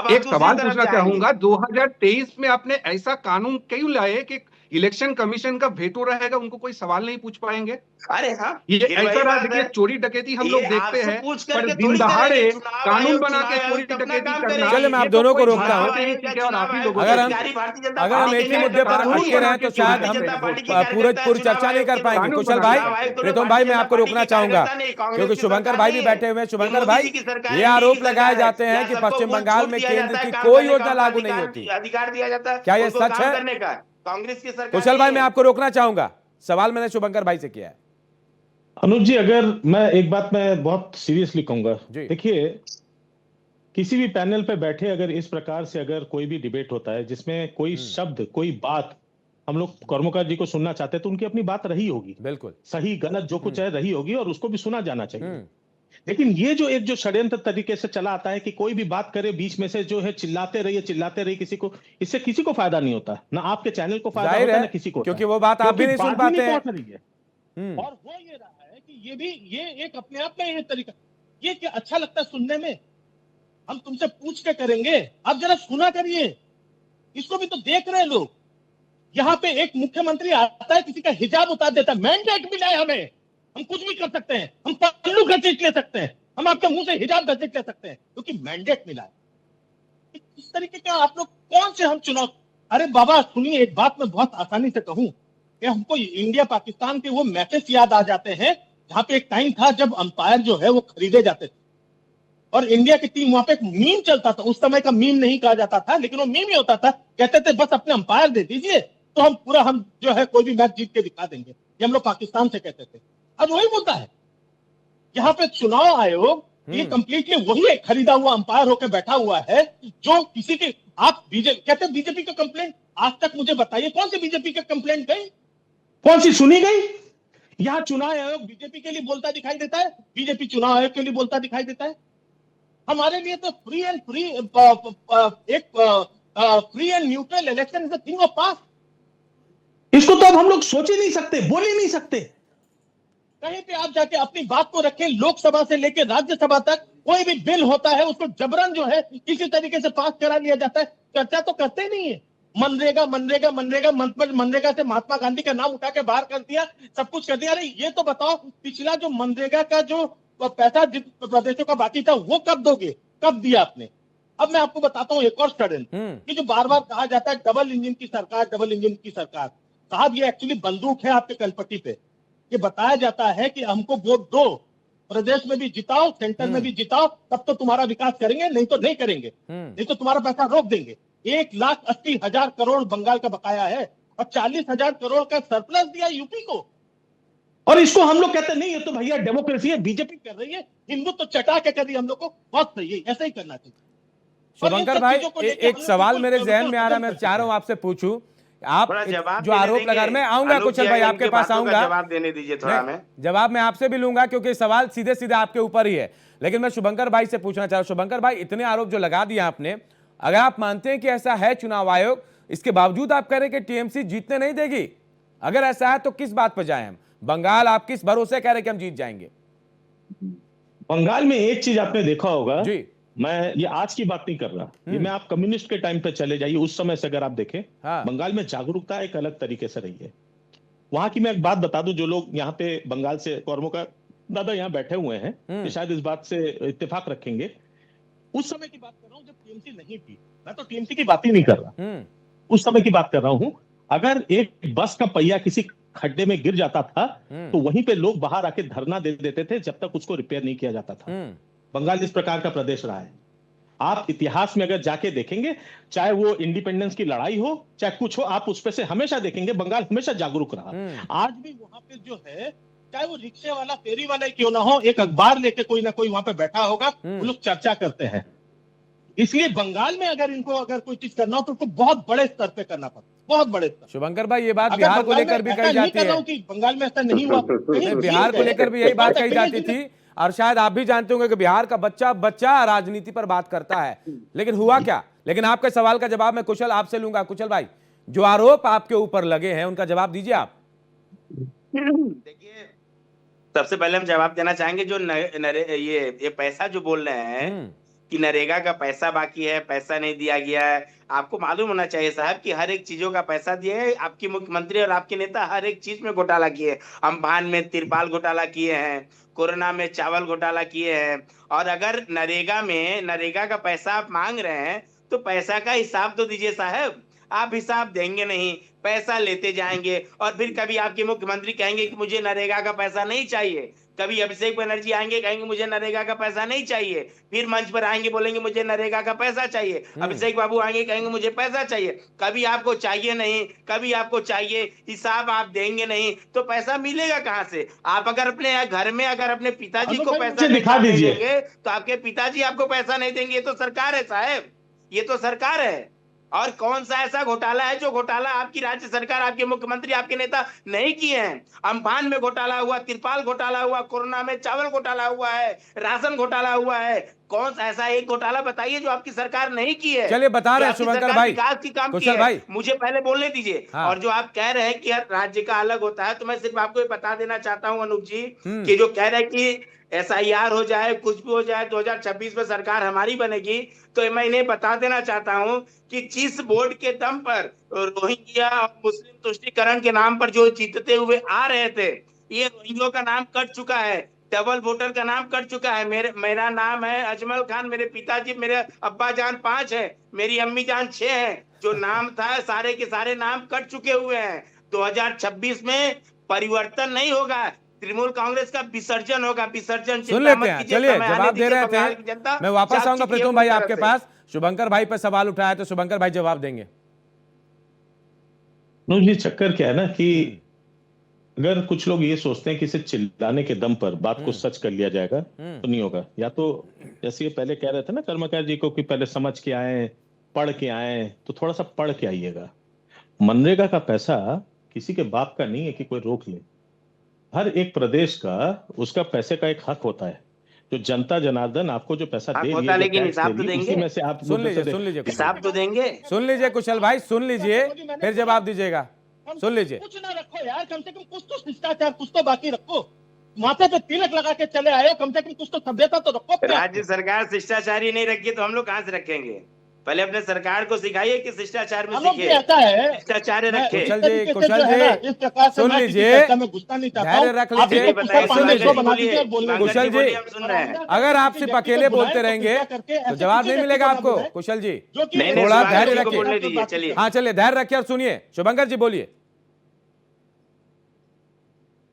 एक सवाल पूछना चाहूंगा, 2023 में आपने ऐसा कानून क्यों लाए कि इलेक्शन कमीशन का वेटो रहेगा, उनको कोई सवाल नहीं पूछ पाएंगे? अरे हाँ, ये ऐसा रहा कि चोरी डकैती हम लोग देखते हैं, पर दिन दहाड़े कानून बना के चोरी डकैती करना। चलिए मैं आप दोनों को रोकता हूं। अगर हम एक ही मुद्दे पर अटके रहे तो शायद हम पूरी चर्चा नहीं कर पाएंगे। कुशल भाई, प्रीतम भाई, मैं आपको रोकना चाहूंगा क्योंकि शुभंकर भाई भी बैठे हुए हैं। शुभंकर भाई, ये आरोप लगाए जाते हैं कि पश्चिम बंगाल में केंद्र की कोई योजना लागू नहीं होती, अधिकार दिया जाता है, क्या ये सच है? कांग्रेस की सरकार। कुशल भाई, मैं आपको रोकना चाहूंगा, सवाल मैंने शुभंकर भाई से किया है। अनुज जी, अगर मैं एक बात मैं बहुत सीरियसली कहूंगा, देखिए किसी भी पैनल पे बैठे अगर इस प्रकार से अगर कोई भी डिबेट होता है जिसमें कोई शब्द, कोई बात हम लोग कर्मकार जी को सुनना चाहते हैं, तो उनकी अपनी बात रही होगी, बिल्कुल सही गलत जो कुछ है रही होगी, और उसको भी सुना जाना चाहिए। लेकिन ये जो एक जो षड्यंत्र तरीके से चला आता है कि कोई भी बात करे बीच में से जो है चिल्लाते रहिए किसी को, इससे किसी को फायदा नहीं होता, ना आपके चैनल को फायदा होता है ना किसी को, क्योंकि वो बात आप भी नहीं सुन पाते हैं। और वो ये रहा है कि ये एक अपने आप में ये तरीका, ये क्या अच्छा लगता है सुनने में? हम तुमसे पूछ के करेंगे, आप जरा सुना करिए, इसको भी तो देख रहे हैं लोग। यहाँ पे एक मुख्यमंत्री आता है, किसी का हिजाब उतार देता है, मैंडेट मिला है हमें, हम कुछ भी कर सकते हैं, हम पल्लू घसीट ले सकते हैं, हम आपके मुंह से हिजाब गजट ले सकते हैं क्योंकि मैंडेट मिला है। इस तरीके का आप लोग कौन से हम चुनाव, अरे बाबा सुनिए, एक बात मैं बहुत आसानी से कहूं कि हमको इंडिया पाकिस्तान के वो मैचेस याद आ जाते हैं जहां पे एक टाइम था जब अंपायर जो है वो खरीदे जाते थे और इंडिया की टीम, वहां पे एक मीम चलता था, उस समय का मीम नहीं कहा जाता था लेकिन वो मीम ही होता था, कहते थे बस अपने अंपायर दे दीजिए तो हम जो है कोई भी मैच जीत के दिखा देंगे। ये हम लोग पाकिस्तान से कहते थे। अब वही मुद्दा है, यहाँ पे चुनाव आयोग ये कंप्लीटली वही एक खरीदा हुआ अंपायर होकर बैठा हुआ है जो किसी के, आप बीजेपी कहते हैं बीजेपी का कंप्लेंट, आज तक मुझे बताइए कौन सी बीजेपी का कंप्लेंट गई, कौन सी सुनी गई? यहाँ चुनाव आयोग बीजेपी के लिए बोलता दिखाई देता है, बीजेपी चुनाव आयोग के लिए बोलता दिखाई देता है। हमारे लिए तो free and neutral election is a thing of past. इसको तो अब हम लोग सोच ही नहीं सकते, बोल ही नहीं सकते। कहीं पे आप जाके अपनी बात को रखें, लोकसभा से लेकर राज्यसभा तक कोई भी बिल होता है उसको जबरन जो है किसी तरीके से पास करा लिया जाता है, चर्चा तो करते नहीं है। मनरेगा मनरेगा मनरेगा मनरेगा से महात्मा गांधी का नाम उठा के बाहर कर दिया, सब कुछ कर दिया। अरे ये तो बताओ पिछला जो मनरेगा का जो पैसा जिन प्रदेशों का बाकी था वो कब दोगे, कब दिया आपने? अब मैं आपको बताता हूँ एक और स्टडन कि जो बार बार कहा जाता है डबल इंजन की सरकार, डबल इंजन की सरकार, साहब ये एक्चुअली बंदूक है आपके कलपट्टी पे। ये बताया जाता है कि हमको वोट दो, प्रदेश में भी जिताओ, सेंटर में भी जिताओ, तब तो तुम्हारा विकास करेंगे, नहीं तो नहीं करेंगे, नहीं तो तुम्हारा पैसा रोक देंगे। 1,80,000 करोड़ बंगाल का बकाया है और 40,000 करोड़ का सरप्लस दिया यूपी को, और इसको हम लोग कहते नहीं ये तो भैया डेमोक्रेसी है, बीजेपी कर रही है, हिंदू तो चटा के कर रही है हम लोग को। बहुत सही है, ऐसा ही करना चाहिए। शुभंकर भाई एक सवाल मेरे जहन में आ रहा है, मैं चाह रहा हूं आपसे पूछूं, आप जो आरोप लगा रहे, मैं आऊंगा कुशल भाई आपके पास आऊंगा, जवाब देने दीजिए थोड़ा। मैं जवाब मैं आपसे भी लूंगा क्योंकि सवाल सीधे सीधे आपके ऊपर ही है, लेकिन मैं शुभंकर भाई से पूछना चाह रहा हूं। शुभंकर भाई, इतने आरोप जो लगा दिया आपने, अगर आप मानते हैं कि ऐसा है चुनाव आयोग, इसके बावजूद आप कह रहे हैं कि टीएमसी जीतने नहीं देगी, अगर ऐसा है तो किस बात पर जाए हम? बंगाल आप किस भरोसे कह रहे कि हम जीत जाएंगे? बंगाल में एक चीज आपने देखा होगा जी, मैं ये आज की बात नहीं कर रहा, ये मैं आप कम्युनिस्ट के टाइम पे चले जाइए, उस समय से अगर आप देखें, हाँ। बंगाल में जागरूकता एक अलग तरीके से रही है। वहां की मैं एक बात बता दूं, जो लोग यहाँ पे बंगाल से कौरवों का दादा यहाँ बैठे हुए हैं कि शायद इस बात से इत्तेफाक रखेंगे, उस समय की बात कर रहा हूँ जब टीएमसी नहीं थी, मैं तो टीएमसी की बात ही नहीं कर रहा, उस समय की बात कर रहा हूँ। अगर एक बस का पहिया किसी खड्डे में गिर जाता था तो वहीं पे लोग बाहर आके धरना दे देते थे जब तक उसको रिपेयर नहीं किया जाता था। बंगाल इस प्रकार का प्रदेश रहा है। आप इतिहास में अगर जाके देखेंगे, चाहे वो इंडिपेंडेंस की लड़ाई हो चाहे कुछ हो, आप उस पे से हमेशा देखेंगे बंगाल हमेशा जागरूक रहा। आज भी वहां पे जो है, चाहे वो रिक्शे वाला फेरी वाला क्यों ना हो, एक अखबार लेके कोई ना कोई वहां पे बैठा होगा, वो लोग चर्चा करते हैं। इसलिए बंगाल में अगर इनको अगर कोई चीज करना हो तो उसको बहुत बड़े स्तर पे करना पड़ता, बहुत बड़े स्तर। शुभंकर भाई, ये बात बिहार को लेकर भी कही जाती है कि बंगाल में ऐसा नहीं हुआ, बिहार को लेकर भी यही बात कही जाती थी, और शायद आप भी जानते होंगे कि बिहार का बच्चा राजनीति पर बात करता है, लेकिन हुआ क्या? लेकिन आपके सवाल का जवाब मैं कुशल आपसे लूंगा। कुशल भाई, जो आरोप आपके ऊपर लगे हैं उनका जवाब दीजिए आप। देखिए, सबसे पहले हम जवाब देना चाहेंगे जो ये पैसा जो बोल रहे हैं कि नरेगा का पैसा बाकी है, पैसा नहीं दिया गया है, आपको मालूम होना चाहिए साहब कि हर एक चीजों का पैसा दिए है। आपके मुख्यमंत्री और आपके नेता हर एक चीज में घोटाला किए, अम्बान में तिरपाल घोटाला किए हैं, कोरोना में चावल घोटाला किए हैं। और अगर नरेगा का पैसा आप मांग रहे हैं तो पैसा का हिसाब तो दीजिए साहब। आप हिसाब देंगे नहीं, पैसा लेते जाएंगे और फिर कभी आपके मुख्यमंत्री कहेंगे कि मुझे नरेगा का पैसा नहीं चाहिए, कभी अभिषेक बनर्जी आएंगे कहेंगे मुझे नरेगा का पैसा नहीं चाहिए, फिर मंच पर आएंगे बोलेंगे मुझे नरेगा का पैसा चाहिए, अभिषेक बाबू आएंगे कहेंगे मुझे पैसा चाहिए। कभी आपको चाहिए नहीं, कभी आपको चाहिए, हिसाब आप देंगे नहीं तो पैसा मिलेगा कहां से? आप अगर अपने घर में अगर अपने पिताजी को पैसा दिखा दीजिए तो आपके पिताजी आपको पैसा नहीं देंगे। ये तो सरकार है साहब, ये तो सरकार है। और कौन सा ऐसा घोटाला है जो घोटाला आपकी राज्य सरकार, आपके मुख्यमंत्री, आपके नेता नहीं किए हैं? अम्बान में घोटाला हुआ, तिरपाल घोटाला हुआ, कोरोना में चावल घोटाला हुआ है, राशन घोटाला हुआ है। कौन सा ऐसा एक घोटाला बताइए जो आपकी सरकार नहीं की है? चलिए बता रहे हैं शुभंकर भाई, विकास की काम की है, मुझे पहले बोलने दीजिए। और जो आप कह रहे हैं कि हर राज्य का अलग होता है, तो मैं सिर्फ आपको ये बता देना चाहता हूँ अनूप जी कि जो कह रहे हैं कि SIR हो जाए, कुछ भी हो जाए, 2026 में सरकार हमारी बनेगी, तो मैं इन्हें बता देना चाहता हूं कि जिस बोर्ड के दम पर रोहिंग्या और मुस्लिम तुष्टीकरण के नाम पर जो जीतते हुए आ रहे थे, ये रोहिंग्या का नाम कट चुका है। डबल वोटर का नाम कट चुका है। मेरा नाम है अजमल खान, मेरे पिताजी, मेरे अब्बा जान 5 है, मेरी अम्मी जान 6 है। जो नाम था सारे के सारे नाम कट चुके हुए हैं। 2026 में परिवर्तन नहीं होगा, तृणमूल कांग्रेस का विसर्जन होगा। विसर्जन सुन लेते हैं, चलिए जवाब दे रहे थे। मैं वापस आऊंगा प्रीतम भाई आपके पास। शुभंकर भाई पे सवाल उठाया तो शुभंकर भाई जवाब देंगे। ये चक्कर क्या है ना कि अगर कुछ लोग ये सोचते हैं कि सिर्फ चिल्लाने के दम पर बात को सच कर लिया जाएगा तो नहीं होगा। या तो जैसे ये पहले कह रहे थे ना कर्मकार जी को कि पहले समझ के आए, पढ़ के आए, तो थोड़ा सा पढ़ के आइएगा। मनरेगा का पैसा किसी के बाप का नहीं है कि कोई रोक ले। हर एक प्रदेश का उसका पैसे का एक हक होता है। जो जनता जनार्दन आपको जो पैसा दे रही है, लेकिन हिसाब तो देंगे। में से आप सुन लीजिए हिसाब तो देंगे। सुन लीजिए कुशल भाई, सुन लीजिए फिर जवाब दीजिएगा। सुन लीजिए। कुछ ना रखो यार, कम से कम कुछ तो शिष्टाचार, कुछ तो बाकी रखो। माथे पे तिलक लगा के चले आए, कम से कम कुछ तो सभ्यता तो रखो। राज्य सरकार शिष्टाचार ही नहीं रखी तो हम लोग कहाँ से रखेंगे? पहले अपने सरकार को सिखाइए कि शिष्टाचार में सीखे, ऐसा है शिष्टाचार रखे। कुशल जी इस प्रकार से सुन लीजिए, मैं घुसना नहीं चाहता धैर्य रख लीजिए। कुशल जी अगर आप सिर्फ अकेले बोलते रहेंगे तो जवाब नहीं मिलेगा आपको। कुशल जी थोड़ा धैर्य रखिए। चलिए हाँ चलिए धैर्य रखिए और सुनिए। शुभंकर जी बोलिए।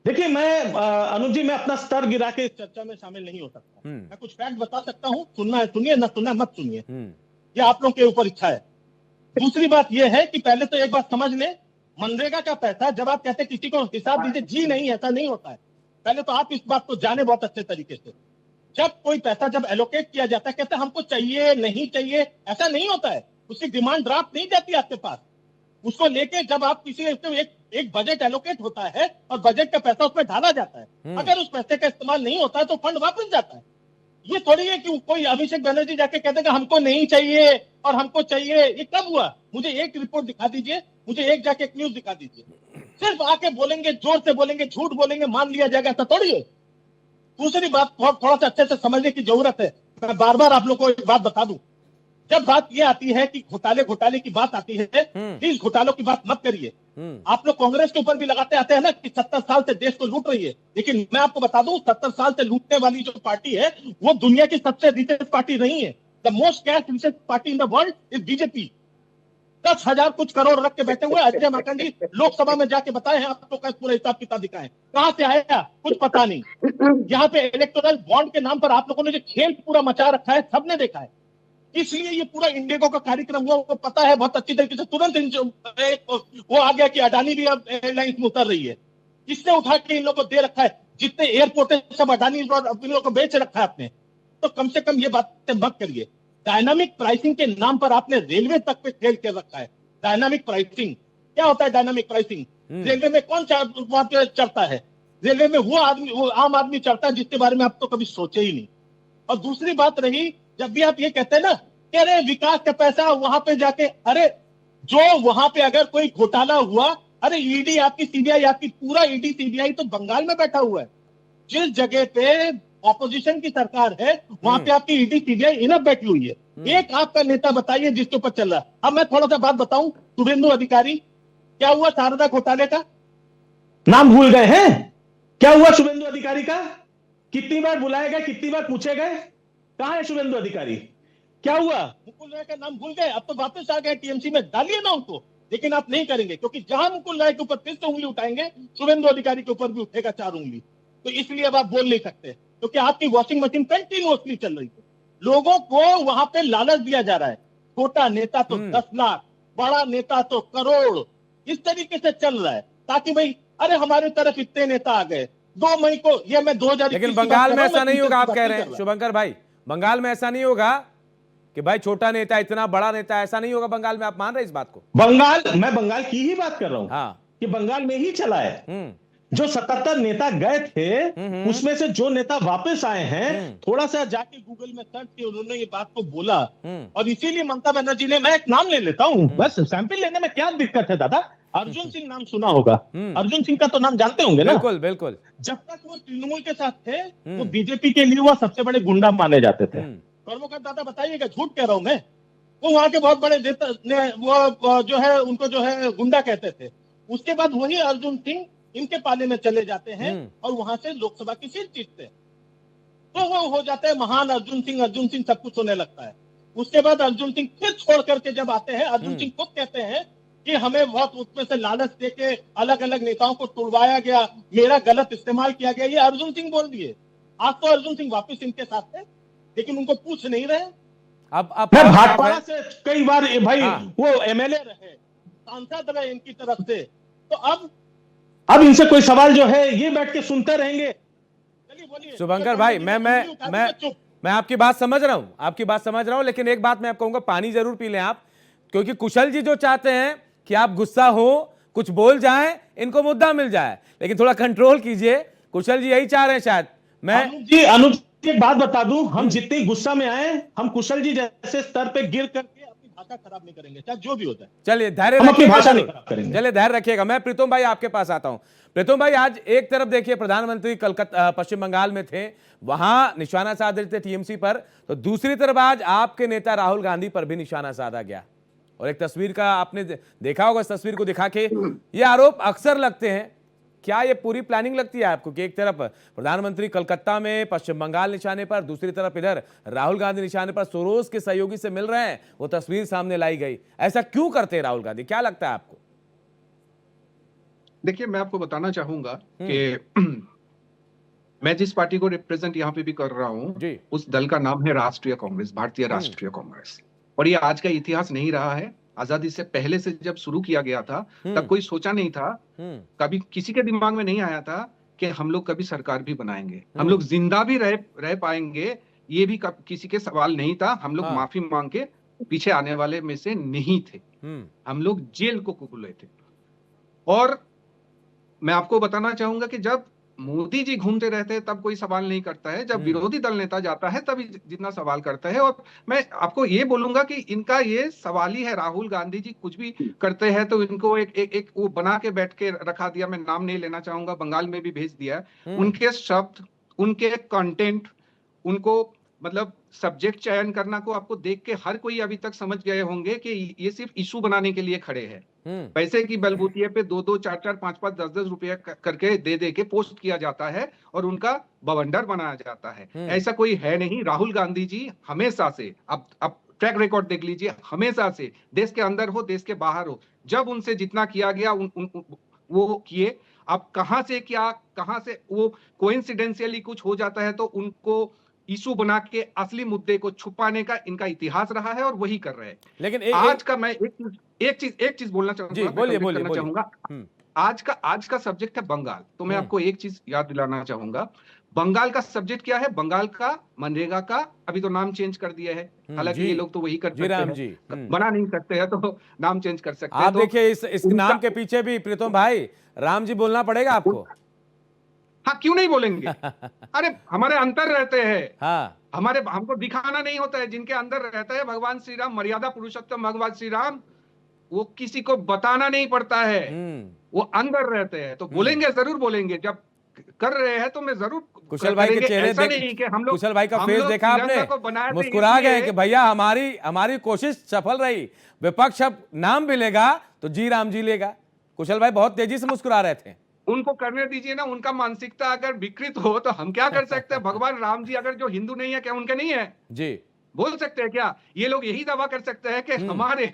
देखिए मैं अनुज जी, मैं अपना स्तर गिरा के इस चर्चा में शामिल नहीं हो सकता। मैं कुछ फैक्ट बता सकता हूँ, सुनना है सुनिए, ना सुनना मत सुनिए, ये आप लोगों के ऊपर इच्छा है। दूसरी बात यह है कि पहले तो एक बात समझ लें, मनरेगा का पैसा जब आप कहते किसी को हिसाब दीजिए, जी नहीं, ऐसा नहीं होता है। पहले तो आप इस बात को जाने बहुत अच्छे तरीके से। जब कोई पैसा जब एलोकेट किया जाता है, कहते हमको चाहिए नहीं चाहिए, ऐसा नहीं होता है। उसकी डिमांड ड्राफ्ट नहीं जाती आपके पास। उसको लेके जब आप किसी एक बजट एलोकेट होता है और बजट का पैसा उसमें डाला जाता है। अगर उस पैसे का इस्तेमाल नहीं होता है तो फंड वापस जाता है। ये थोड़ी है कि कोई अभिषेक बनर्जी जाके कहते हैं हमको नहीं चाहिए और हमको चाहिए। ये कब हुआ? मुझे एक रिपोर्ट दिखा दीजिए, मुझे एक जाके एक न्यूज दिखा दीजिए। सिर्फ आके बोलेंगे, जोर से बोलेंगे, झूठ बोलेंगे, मान लिया जाएगा, ऐसा थोड़ी है। दूसरी बात थोड़ा सा अच्छे से समझने की जरूरत है। मैं बार बार आप लोग को एक बात बता दूं, जब बात ये आती है कि घोटाले की बात आती है, प्लीज घोटालों की बात मत करिए। आप लोग कांग्रेस के ऊपर भी लगाते आते हैं ना कि 70 साल से देश को लूट रही है, लेकिन मैं आपको बता दूं 70 साल से लूटने वाली जो पार्टी है वो दुनिया की सबसे रिचेस्ट पार्टी नहीं है। The most cash richest party in the world is BJP. 10,000 कुछ करोड़ रख के बैठे हुए। अजय माकन जी लोकसभा में जाके बताए हैं आप लोग का पूरा हिसाब किताब दिखाएं, कहां से आया कुछ पता नहीं। यहाँ पे इलेक्टोरल बॉन्ड के नाम पर आप लोगों ने जो खेल पूरा मचा रखा है सबने देखा है। इसलिए ये पूरा इंडिगो का कार्यक्रम हुआ, वो पता है बहुत अच्छी तरीके से। तुरंत वो आ गया कि अडानी भी अब एयरलाइंस में उतर रही है। इसने उठा के इन लोगों को दे रखा है, जितने एयरपोर्ट है सब अडानी इन लोगों को बेच रखा है आपने। तो कम से कम ये बातें मत करिए। डायनामिक प्राइसिंग के नाम पर आपने रेलवे तक पे खेल कर रखा है। डायनामिक प्राइसिंग क्या होता है? डायनामिक प्राइसिंग रेलवे में कौन वहां पे चढ़ता है? रेलवे में वो आम आदमी चढ़ता है जिसके बारे में आप तो कभी सोचे ही नहीं। और दूसरी बात रही, जब भी आप ये कहते हैं ना कि अरे विकास का पैसा वहां पे जाके, अरे जो वहां पे अगर कोई घोटाला हुआ, अरे ईडी आपकी, सीबीआई आपकी, पूरा ईडी सीबीआई तो बंगाल में बैठा हुआ है। जिस जगह पे ऑपोजिशन की सरकार है वहां पे आपकी ईडी सीबीआई इनफ बैठी हुई है। एक आपका नेता बताइए जिसके ऊपर चल रहा है। अब मैं थोड़ा सा बात बताऊं, शुभेंदु अधिकारी, क्या हुआ शारदा घोटाले का? नाम भूल गए हैं? क्या हुआ शुभेंदु अधिकारी का? कितनी बार बुलाए गए, कितनी बार पूछे गए, कहां है शुभेंदु अधिकारी? क्या हुआ? मुकुल राय का नाम भूल गए? अब तो वापस आ गए टीएमसी में, डालिए ना उनको। लेकिन आप नहीं करेंगे, क्योंकि जहां मुकुल राय के ऊपर फिर से उंगली उठाएंगे, शुभेंदु अधिकारी के ऊपर भी उठेगा 4 उंगली। तो इसलिए अब आप बोल नहीं सकते, क्योंकि आपकी वॉशिंग मशीन कंटिन्यूअसली चल रही है। लोगों को वहां पे लालच दिया जा रहा है। छोटा नेता तो 10 लाख, बड़ा नेता तो करोड़, इस तरीके से चल रहा है, ताकि भाई अरे हमारी तरफ इतने नेता आ गए। 2 मई को ये मैं 2000, लेकिन बंगाल में ऐसा नहीं होगा आप कह रहे हैं शुभंकर भाई। बंगाल में ऐसा नहीं होगा कि भाई छोटा नेता इतना बड़ा नेता, ऐसा नहीं होगा बंगाल में। आप मान रहे हैं इस बात को? मैं बंगाल की ही बात कर रहा हूं। हाँ, कि बंगाल में ही चला है। जो 77 नेता गए थे उसमें से जो नेता वापस आए हैं, थोड़ा सा जाके गूगल में सर्च किया, उन्होंने ये बात को बोला। और इसीलिए ममता बनर्जी ने, मैं एक नाम ले लेता हूं, बस सैंपल लेने में क्या दिक्कत है दादा? अर्जुन सिंह नाम सुना होगा। अर्जुन सिंह का तो नाम जानते होंगे ना? बिल्कुल बिल्कुल। जब तक वो तृणमूल के साथ थे वो बीजेपी के लिए वो सबसे बड़े गुंडा माने जाते थे। कर्मकार दादा बताइएगा, झूठ कह रहा हूं मैं? वो वहां के बहुत बड़े नेता, वो जो है उनको जो है गुंडा कहते थे। उसके बाद वही अर्जुन सिंह इनके पाले में चले जाते हैं और वहां से लोकसभा की सीट जीतते हैं। तो वो हो जाता है महान अर्जुन सिंह सब कुछ होने लगता है। उसके बाद अर्जुन सिंह फिर छोड़ करके जब आते हैं, अर्जुन सिंह खुद कहते हैं कि हमें बहुत उसमें से लालच देके अलग अलग नेताओं को तुड़वाया गया, मेरा गलत इस्तेमाल किया गया, ये अर्जुन सिंह बोल दिए। आज तो अर्जुन सिंह वापस इनके साथ थे, लेकिन उनको पूछ नहीं रहे। अब भाटपाड़ा से कई बार भाई वो एमएलए रहे, सांसद रहे इनकी तरफ से, तो अब इनसे कोई सवाल जो है ये बैठ के सुनते रहेंगे। चलिए बोलिए शुभंकर भाई, मैं आपकी बात समझ रहा हूं, लेकिन एक बात मैं आपको कहूंगा, पानी जरूर पी लें आप, क्योंकि कुशल जी जो चाहते हैं कि आप गुस्सा हो, कुछ बोल जाएं, इनको मुद्दा मिल जाए, लेकिन थोड़ा कंट्रोल कीजिए। कुशल जी यही चाह रहे हैं शायद। मैं अनुज एक बात बता दूं, हम जितने गुस्सा में आए, हम कुशल जी जैसे स्तर पे गिर करके अपनी भाषा खराब नहीं करेंगे, चाहे जो भी होता है। चलिए धैर्य रखिएगा। मैं प्रीतम भाई आपके पास आता हूं। प्रीतम भाई, आज एक तरफ देखिए प्रधानमंत्री कलकत्ता पश्चिम बंगाल में थे, वहां निशाना साध रहे थे टीएमसी पर, तो दूसरी तरफ आज आपके नेता राहुल गांधी पर भी निशाना साधा गया। और एक तस्वीर का आपने देखा होगा, इस तस्वीर को दिखा के ये आरोप अक्सर लगते हैं, क्या ये पूरी प्लानिंग लगती है आपको कि एक तरफ प्रधानमंत्री कलकत्ता में पश्चिम बंगाल निशाने पर, दूसरी तरफ इधर राहुल गांधी निशाने पर सोरोस के सहयोगी से मिल रहे हैं, वो तस्वीर सामने लाई गई। ऐसा क्यों करते हैं राहुल गांधी, क्या लगता है आपको? देखिए, मैं आपको बताना चाहूंगा कि मैं जिस पार्टी को रिप्रेजेंट यहाँ पे भी कर रहा हूँ, उस दल का नाम है राष्ट्रीय कांग्रेस, भारतीय राष्ट्रीय कांग्रेस। और ये आज का इतिहास नहीं रहा है, आजादी से पहले से जब शुरू किया गया था तब कोई सोचा नहीं था, कभी किसी के दिमाग में नहीं आया था कि हम लोग कभी सरकार भी बनाएंगे, हम लोग जिंदा भी रह पाएंगे, ये भी किसी के सवाल नहीं था। हम लोग माफी मांग के पीछे आने वाले में से नहीं थे, हम लोग जेल को कुकुले थे। और मैं आपको बताना चाहूंगा कि जब मोदी जी घूमते रहते हैं तब कोई सवाल नहीं करता है, जब विरोधी दल नेता जाता है तभी जितना सवाल करता है। और मैं आपको ये बोलूंगा कि इनका ये सवाल ही है, राहुल गांधी जी कुछ भी करते हैं तो इनको एक वो बना के बैठ के रखा दिया, मैं नाम नहीं लेना चाहूंगा, बंगाल में भी भेज दिया। उनके शब्द, उनके कंटेंट, उनको मतलब सब्जेक्ट चयन करना को आपको देख के हर कोई अभी तक समझ गए होंगे कि ये सिर्फ इशू बनाने के लिए खड़े हैं। पैसे की बलबूतिये पे 2-2, 4-4, 5-5, 10-10 रुपया करके दे के पोस्ट किया जाता है और उनका बवंडर बनाया जाता है। ऐसा कोई है नहीं। राहुल गांधी जी हमेशा से, अब ट्रैक रिकॉर्ड देख लीजिए, हमेशा से देश के अंदर हो, देश के बाहर हो, जब उनसे जितना किया गया वो किए। अब कहां से वो कोइंसिडेंशियली कुछ हो जाता है तो उनको इशू बना के असली मुद्दे को छुपाने का इनका इतिहास रहा है और वही कर रहे हैं। लेकिन आज का मैं एक चीज बोलना चाहूंगा, आज का सब्जेक्ट है बंगाल, तो मैं आपको एक चीज याद दिलाना चाहूंगा। बंगाल का सब्जेक्ट क्या है? बंगाल का मनरेगा का अभी तो नाम चेंज कर दिया है, हालांकि ये लोग तो वही कर सकते हैं, बना नहीं सकते हैं तो नाम चेंज कर सकते हैं। आप देखिए इस नाम के पीछे भी प्रीतम भाई राम जी बोलना पड़ेगा आपको। हाँ, क्यों नहीं बोलेंगे? अरे हमारे अंतर रहते हैं, हमको दिखाना नहीं होता है, जिनके अंदर रहता है भगवान श्री राम, मर्यादा पुरुषोत्तम भगवान श्री राम, वो किसी को बताना नहीं पड़ता है, वो अंदर रहते हैं। तो बोलेंगे, जरूर बोलेंगे, जब कर रहे हैं तो मैं जरूर। कुशल भाई के चेहरे कुशल भाई का फेस देखा आपने, मुस्कुरा गए कि भैया हमारी कोशिश सफल रही, विपक्ष अब नाम भी लेगा तो जी राम जी लेगा। कुशल भाई बहुत तेजी से मुस्कुरा रहे थे। उनको करने दीजिए ना, उनका मानसिकता अगर विकृत हो तो हम क्या कर सकते हैं? भगवान राम जी अगर जो हिंदू नहीं है, क्या उनके नहीं है जी? बोल सकते हैं क्या? ये लोग यही दावा कर सकते हैं कि हमारे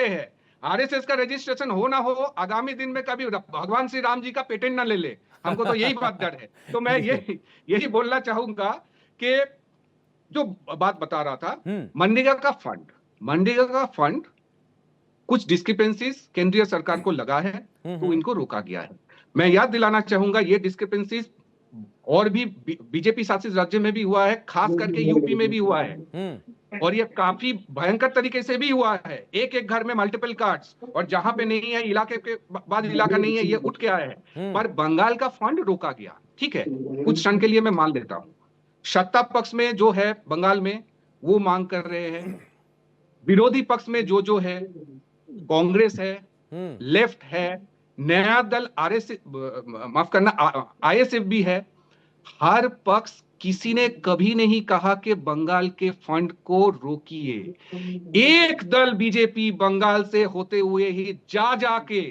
हैं। आरएसएस का रजिस्ट्रेशन हो ना हो, आगामी दिन में कभी भगवान श्री राम जी का पेटेंट ना ले ले, हमको तो यही बात डर है। तो मैं यही बोलना चाहूंगा कि जो बात बता रहा था, मनरेगा का फंड कुछ डिस्क्रिपेंसीज केंद्रीय सरकार को लगा है तो इनको रोका गया है। मैं याद दिलाना चाहूंगा, ये डिस्क्रिपेंसीज और भी बीजेपी शासित राज्य में भी हुआ है, खास करके यूपी में भी हुआ है, और ये काफी भयंकर तरीके से भी हुआ है। एक घर में मल्टीपल कार्ड्स, और जहां पे नहीं है, इलाके के बाद इलाका नहीं है, ये उठ के आया है। पर बंगाल का फंड रोका गया, ठीक है, कुछ क्षण के लिए मैं मान लेता हूं। सत्ता पक्ष में जो है बंगाल में वो मांग कर रहे हैं, विरोधी पक्ष में जो है, कांग्रेस है, लेफ्ट है, नया दल आईएसएफ भी है, हर पक्ष किसी ने कभी नहीं कहा कि बंगाल के फंड को रोकिए। एक दल बीजेपी बंगाल से होते हुए ही जाके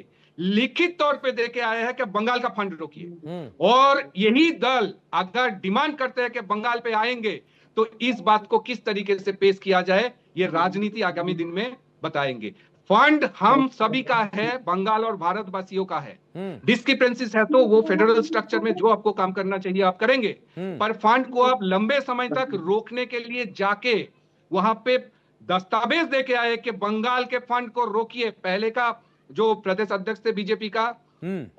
लिखित तौर पे दे के आए हैं कि बंगाल का फंड रोकिए, और यही दल अगर डिमांड करते हैं कि बंगाल पे आएंगे तो इस बात को किस तरीके से पेश किया जाए, ये राजनीति आगामी दिन में बताएंगे। फंड हम सभी का है, बंगाल और भारतवासियों का है। डिस्क्रिपेंसीज है तो वो फेडरल स्ट्रक्चर में जो आपको काम करना चाहिए आप करेंगे, पर फंड को आप लंबे समय तक रोकने के लिए जाके वहां पे दस्तावेज देके आए कि बंगाल के फंड को रोकिए। पहले का जो प्रदेश अध्यक्ष थे बीजेपी का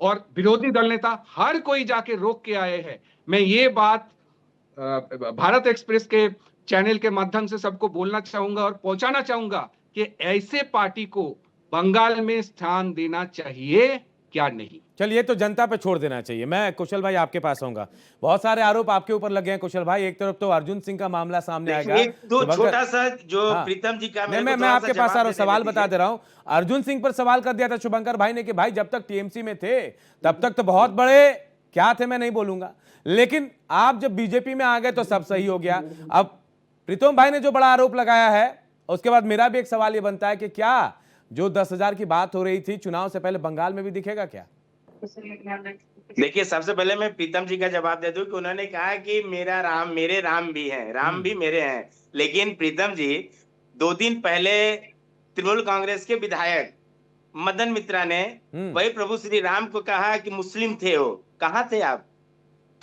और विरोधी दल नेता, हर कोई जाके रोक के आए हैं। मैं ये बात भारत एक्सप्रेस के चैनल के माध्यम से सबको बोलना चाहूंगा और पहुंचाना चाहूंगा कि ऐसे पार्टी को बंगाल में स्थान देना चाहिए क्या नहीं। चलिए, तो जनता पे छोड़ देना चाहिए। मैं कुशल भाई आपके पास आऊंगा। बहुत सारे आरोप आपके ऊपर लगे हैं कुशल भाई। एक तरफ तो अर्जुन सिंह का मामला सामने आएगा, एक दो छोटा सा जो प्रीतम जी का, मैं आपके पास आ रहा हूं, सवाल बता दे रहा हूं। अर्जुन सिंह पर सवाल कर दिया था शुभंकर भाई ने कि भाई जब तक टीएमसी में थे तब तक तो बहुत बड़े क्या थे, मैं नहीं बोलूंगा, लेकिन आप जब बीजेपी में आ गए तो सब सही हो गया। अब प्रीतम भाई ने जो बड़ा आरोप लगाया है, उसके बाद मेरा भी एक सवाल ये बनता है कि क्या जो 10,000 की बात हो रही थी चुनाव से पहले बंगाल में भी दिखेगा क्या? देखिए, सबसे पहले मैं प्रीतम जी का जवाब दे दूं कि उन्होंने कहा कि मेरा राम, मेरे राम भी हैं, राम भी मेरे हैं। लेकिन प्रीतम जी, 2 दिन पहले तृणमूल कांग्रेस के विधायक मदन मित्रा ने वही प्रभु श्री राम को कहा कि मुस्लिम थे वो। कहाँ थे आप?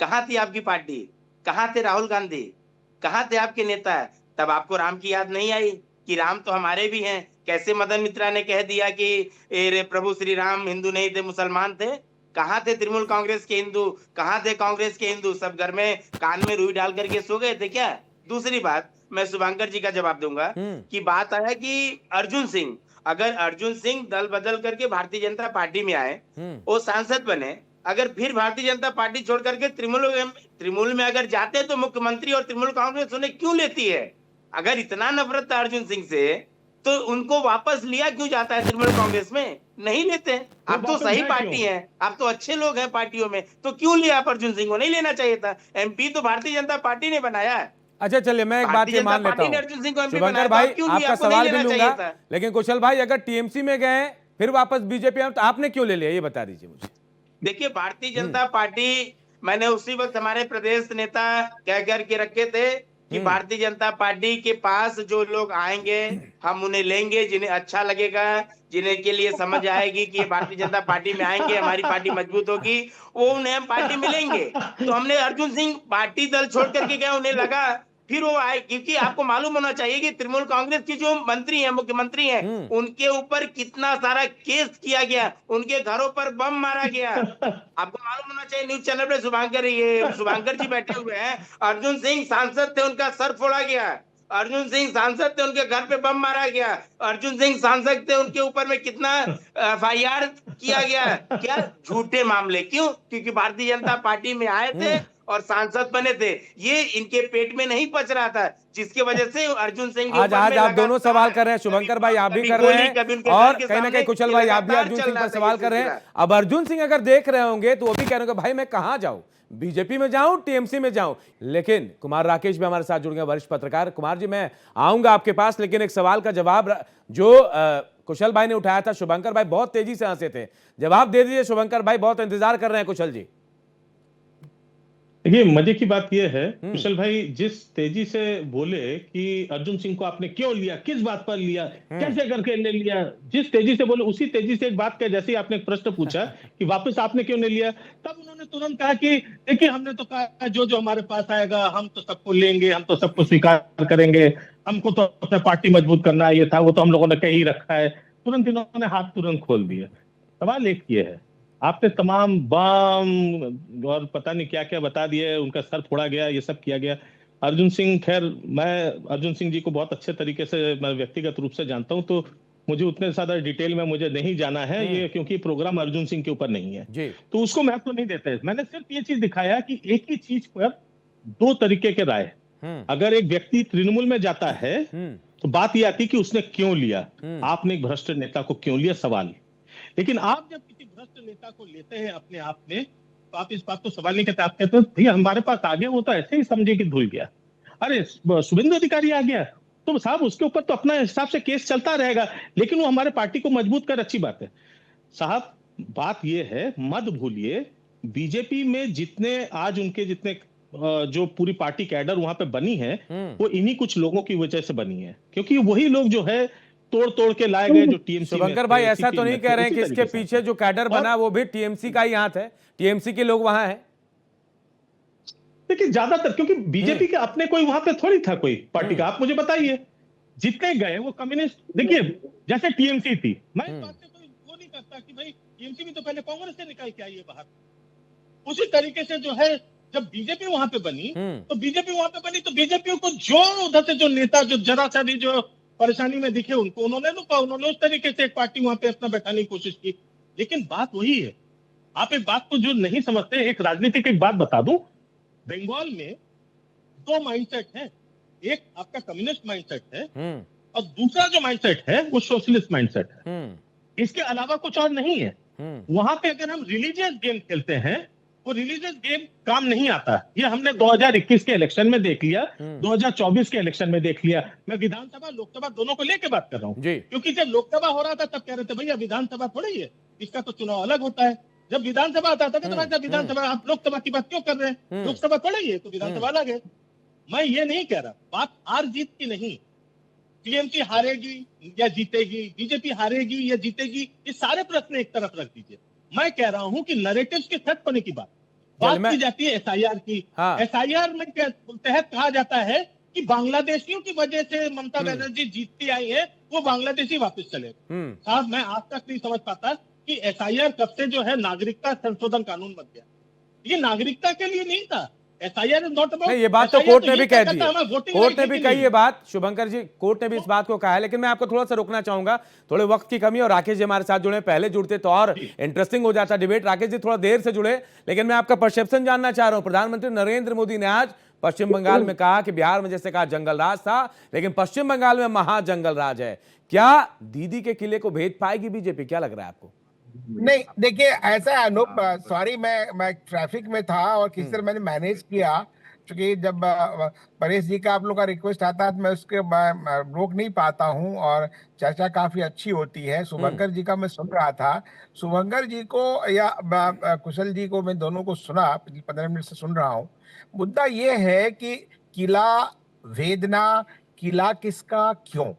कहाँ थी आपकी पार्टी? कहाँ थे राहुल गांधी? कहाँ थे आपके नेता? तब आपको राम की याद नहीं आई कि राम तो हमारे भी हैं। कैसे मदन मित्रा ने कह दिया कि प्रभु श्री राम हिंदू नहीं थे, मुसलमान थे? कहाँ थे तृणमूल कांग्रेस के हिंदू? कहाँ थे कांग्रेस के हिंदू? सब घर में कान में रुई डाल करके सो गए थे क्या? दूसरी बात, मैं शुभंकर जी का जवाब दूंगा कि बात आया कि अर्जुन सिंह, अगर अर्जुन सिंह दल बदल करके भारतीय जनता पार्टी में आए, वो सांसद बने, अगर फिर भारतीय जनता पार्टी छोड़ करके तृणमूल में अगर जाते तो मुख्यमंत्री और तृणमूल कांग्रेस उन्हें क्यों लेती है? अगर इतना नफरत था अर्जुन सिंह से तो उनको वापस लिया क्यों जाता है तृणमूल कांग्रेस में? नहीं लेते। आप तो सही पार्टी है, आप तो अच्छे लोग हैं पार्टियों में, तो क्यों लिया आप अर्जुन सिंह को? नहीं लेना चाहिए था। एमपी तो भारतीय जनता पार्टी ने बनाया है। अच्छा, चलिए मैं एक बात ये मान लेता हूँ शुभंकर भाई, आपका सवाल भी लूंगा, लेकिन कुशल भाई अगर टीएमसी में गए फिर वापस बीजेपी में तो आपने क्यों ले लिया, ये बता दीजिए मुझे। देखिए, भारतीय जनता पार्टी, मैंने उसी वक्त हमारे प्रदेश नेता कह करके रखे थे कि भारतीय जनता पार्टी के पास जो लोग आएंगे हम उन्हें लेंगे, जिन्हें अच्छा लगेगा, जिन्हें के लिए समझ आएगी कि भारतीय जनता पार्टी में आएंगे, हमारी पार्टी मजबूत होगी, वो उन्हें हम पार्टी में लेंगे। तो हमने अर्जुन सिंह पार्टी दल छोड़ करके गए, उन्हें लगा फिर वो आए, क्योंकि आपको मालूम होना चाहिए कि तृणमूल कांग्रेस की जो मंत्री हैं, मुख्यमंत्री हैं, उनके ऊपर कितना सारा केस किया गया, उनके घरों पर बम मारा गया। आपको मालूम होना चाहिए। न्यूज चैनल पे शुभंकर जी बैठे हुए हैं। अर्जुन सिंह सांसद थे, उनका सर फोड़ा गया। अर्जुन सिंह सांसद थे, उनके घर पे बम मारा गया। अर्जुन सिंह सांसद थे, उनके ऊपर में कितना FIR किया गया। क्या झूठे मामले? क्यों? क्योंकि भारतीय जनता पार्टी में आए थे और सांसद बने थे। ये इनके पेट में नहीं पच रहा था, जिसकी वजह से अर्जुन सिंह आज आप दोनों सवाल कर रहे हैं, शुभंकर भाई आप भी कर रहे हैं, और कहीं ना कहीं कुशल भाई आप भी अर्जुन सिंह पर सवाल कर रहे हैं। अब अर्जुन सिंह अगर देख रहे होंगे तो वो भी कह रहे होंगे भाई मैं कहां जाऊं, बीजेपी में जाऊं, टीएमसी में जाऊं। लेकिन कुमार राकेश भी हमारे साथ जुड़ गए, वरिष्ठ पत्रकार। कुमार जी, मैं आऊंगा आपके पास, लेकिन एक सवाल का जवाब जो कुशल भाई ने उठाया था, शुभंकर भाई बहुत तेजी से हंसे थे, जवाब दे दीजिए शुभंकर भाई, बहुत इंतजार कर रहे हैं कुशल जी। देखिए, मजे की बात यह है कुशल भाई, जिस तेजी से बोले कि अर्जुन सिंह को आपने क्यों लिया, किस बात पर लिया, कैसे करके ले लिया, जिस तेजी से बोले उसी तेजी से एक बात कह, जैसे आपने एक प्रश्न पूछा कि वापस आपने क्यों नहीं लिया, तब उन्होंने तुरंत कहा कि देखिए हमने तो कहा जो जो हमारे पास आएगा हम तो सबको लेंगे, हम तो सबको स्वीकार करेंगे, हमको तो अपने पार्टी मजबूत करना है, ये था वो तो हम लोगों ने कह ही रखा है। तुरंत इन्होंने हाथ तुरंत खोल दिया। सवाल एक ये है, आपने तमाम बम और पता नहीं क्या क्या बता दिए, उनका सर फोड़ा गया, ये सब किया गया। अर्जुन सिंह, खैर मैं अर्जुन सिंह जी को बहुत अच्छे तरीके से मैं व्यक्तिगत रूप से जानता हूं, तो मुझे उतने ज्यादा डिटेल में मुझे नहीं जाना है ये, क्योंकि प्रोग्राम अर्जुन सिंह के ऊपर नहीं है जी, तो उसको महत्व नहीं देते। मैंने सिर्फ ये चीज दिखाया कि एक ही चीज पर 2 तरीके के राय। अगर एक व्यक्ति तृणमूल में जाता है तो बात ये आती कि उसने क्यों लिया, आपने एक भ्रष्ट नेता को क्यों लिया, सवाल। लेकिन आप जब किसी भ्रष्ट नेता को लेते हैं अपने आप में, तो आप इस बात को सवाल नहीं करते, आप कहते हैं भैया हमारे पास आ गया, वो तो ऐसे ही समझे कि धुल गया। अरे शुभेंदु अधिकारी आ गया तो साहब उसके ऊपर तो अपना हिसाब से केस चलता रहेगा, लेकिन वो हमारे पार्टी को मजबूत कर, अच्छी बात है साहब। बात ये है, मत भूलिए बीजेपी में जितने आज उनके जितने जो पूरी पार्टी कैडर वहां पे बनी है, वो इन्हीं कुछ लोगों की वजह से बनी है, क्योंकि वही लोग जो है तोड़ तोड़ के लाए गए जो टीएमसी में शुभंकर भाई थे, ऐसा तो नहीं CPM कह रहे हैं उसी कि इसके तरीके से पीछे जो कैडर बना वो भी टीएमसी का ही हाथ है, टीएमसी के लोग वहां हैं? देखिए ज्यादातर, क्योंकि बीजेपी के अपने कोई वहां पे थोड़ी था कोई पार्टी का, आप मुझे बताइए जितने गए वो कम्युनिस्ट। देखिए जैसे टीएमसी थी, मैं इस बात से कोई वो नहीं करता कि भाई टीएमसी भी तो पहले कांग्रेस से निकाल के आई है बाहर। उसी तरीके से जो है जब बीजेपी वहां पे बनी तो बीजेपी वहां पे बनी तो बीजेपी को जो उधर से जो नेता जो जरा सा भी जो परेशानी में दिखे उनको उन्होंने उस तरीके से एक पार्टी वहां पे अपना बैठाने की कोशिश की। लेकिन बात वही है, आप एक बात को जो नहीं समझते, एक राजनीतिक एक बात बता दूं, बंगाल में दो माइंडसेट है, एक आपका कम्युनिस्ट माइंडसेट है और दूसरा जो माइंडसेट है वो सोशलिस्ट माइंडसेट है। इसके अलावा कुछ और नहीं है। वहां पे अगर हम रिलीजियस गेम खेलते हैं, वो रिलीजियस गेम काम नहीं आता। ये हमने 2021 के इलेक्शन में देख लिया, 2024 के इलेक्शन में देख लिया। मैं विधानसभा लोकसभा दोनों को लेके बात कर रहा हूँ, क्योंकि जब लोकसभा हो रहा था तब कह रहे थे भैया विधानसभा थोड़ी है, इसका तो चुनाव अलग होता है। जब विधानसभा आता था तो भाई विधानसभा, आप लोकसभा की बात क्यों कर रहे हैं, लोकसभा थोड़ी है तो विधानसभा अलग है। मैं ये नहीं कह रहा, बात हार जीत की नहीं, टीएमसी हारेगी या जीतेगी, बीजेपी हारेगी या जीतेगी, ये सारे प्रश्न एक तरफ रख दीजिए। मैं कह रहा हूं कि नैरेटिव्स के सेट होने की बात की जाती है एसआईआर की। एसआईआर में तहत कहा जाता है कि बांग्लादेशियों की वजह से ममता बनर्जी जीतती आई है, वो बांग्लादेशी वापस चले। साहब मैं आज तक नहीं समझ पाता कि एसआईआर कब से जो है नागरिकता संशोधन कानून बन गया। ये नागरिकता के लिए नहीं था, एसआईआर इज नॉट अबाउट। ये बात तो कोर्ट ने भी कह दी है, कोर्ट ने भी कही है बात, शुभंकर जी, कोर्ट ने भी इस बात को कहा है। लेकिन मैं आपको थोड़ा सा रोकना चाहूंगा, थोड़े वक्त की कमी, और राकेश जी हमारे साथ जुड़े, पहले जुड़ते तो और इंटरेस्टिंग हो जाता डिबेट। राकेश जी थोड़ा देर से जुड़े, लेकिन मैं आपका परसेप्शन जानना चाह रहा हूं। प्रधानमंत्री नरेंद्र मोदी ने आज पश्चिम बंगाल में कहा कि बिहार में जैसे कहा जंगल राज था, लेकिन पश्चिम बंगाल में महाजंगल राज है। क्या दीदी के किले को भेज पाएगी बीजेपी, क्या लग रहा है आपको? नहीं देखिए, ऐसा है अनूप, सॉरी मैं ट्रैफिक में था और किसी तरह मैंने मैनेज किया, क्योंकि जब परेश जी का आप लोग का रिक्वेस्ट आता है तो मैं उसके रोक नहीं पाता हूं, और चर्चा काफी अच्छी होती है। शुभंकर जी का मैं सुन रहा था, शुभंकर जी को या कुशल जी को, मैं दोनों को सुना, 15 मिनट से सुन रहा हूं। मुद्दा ये है कि किला भेदना, किला किसका, क्यों,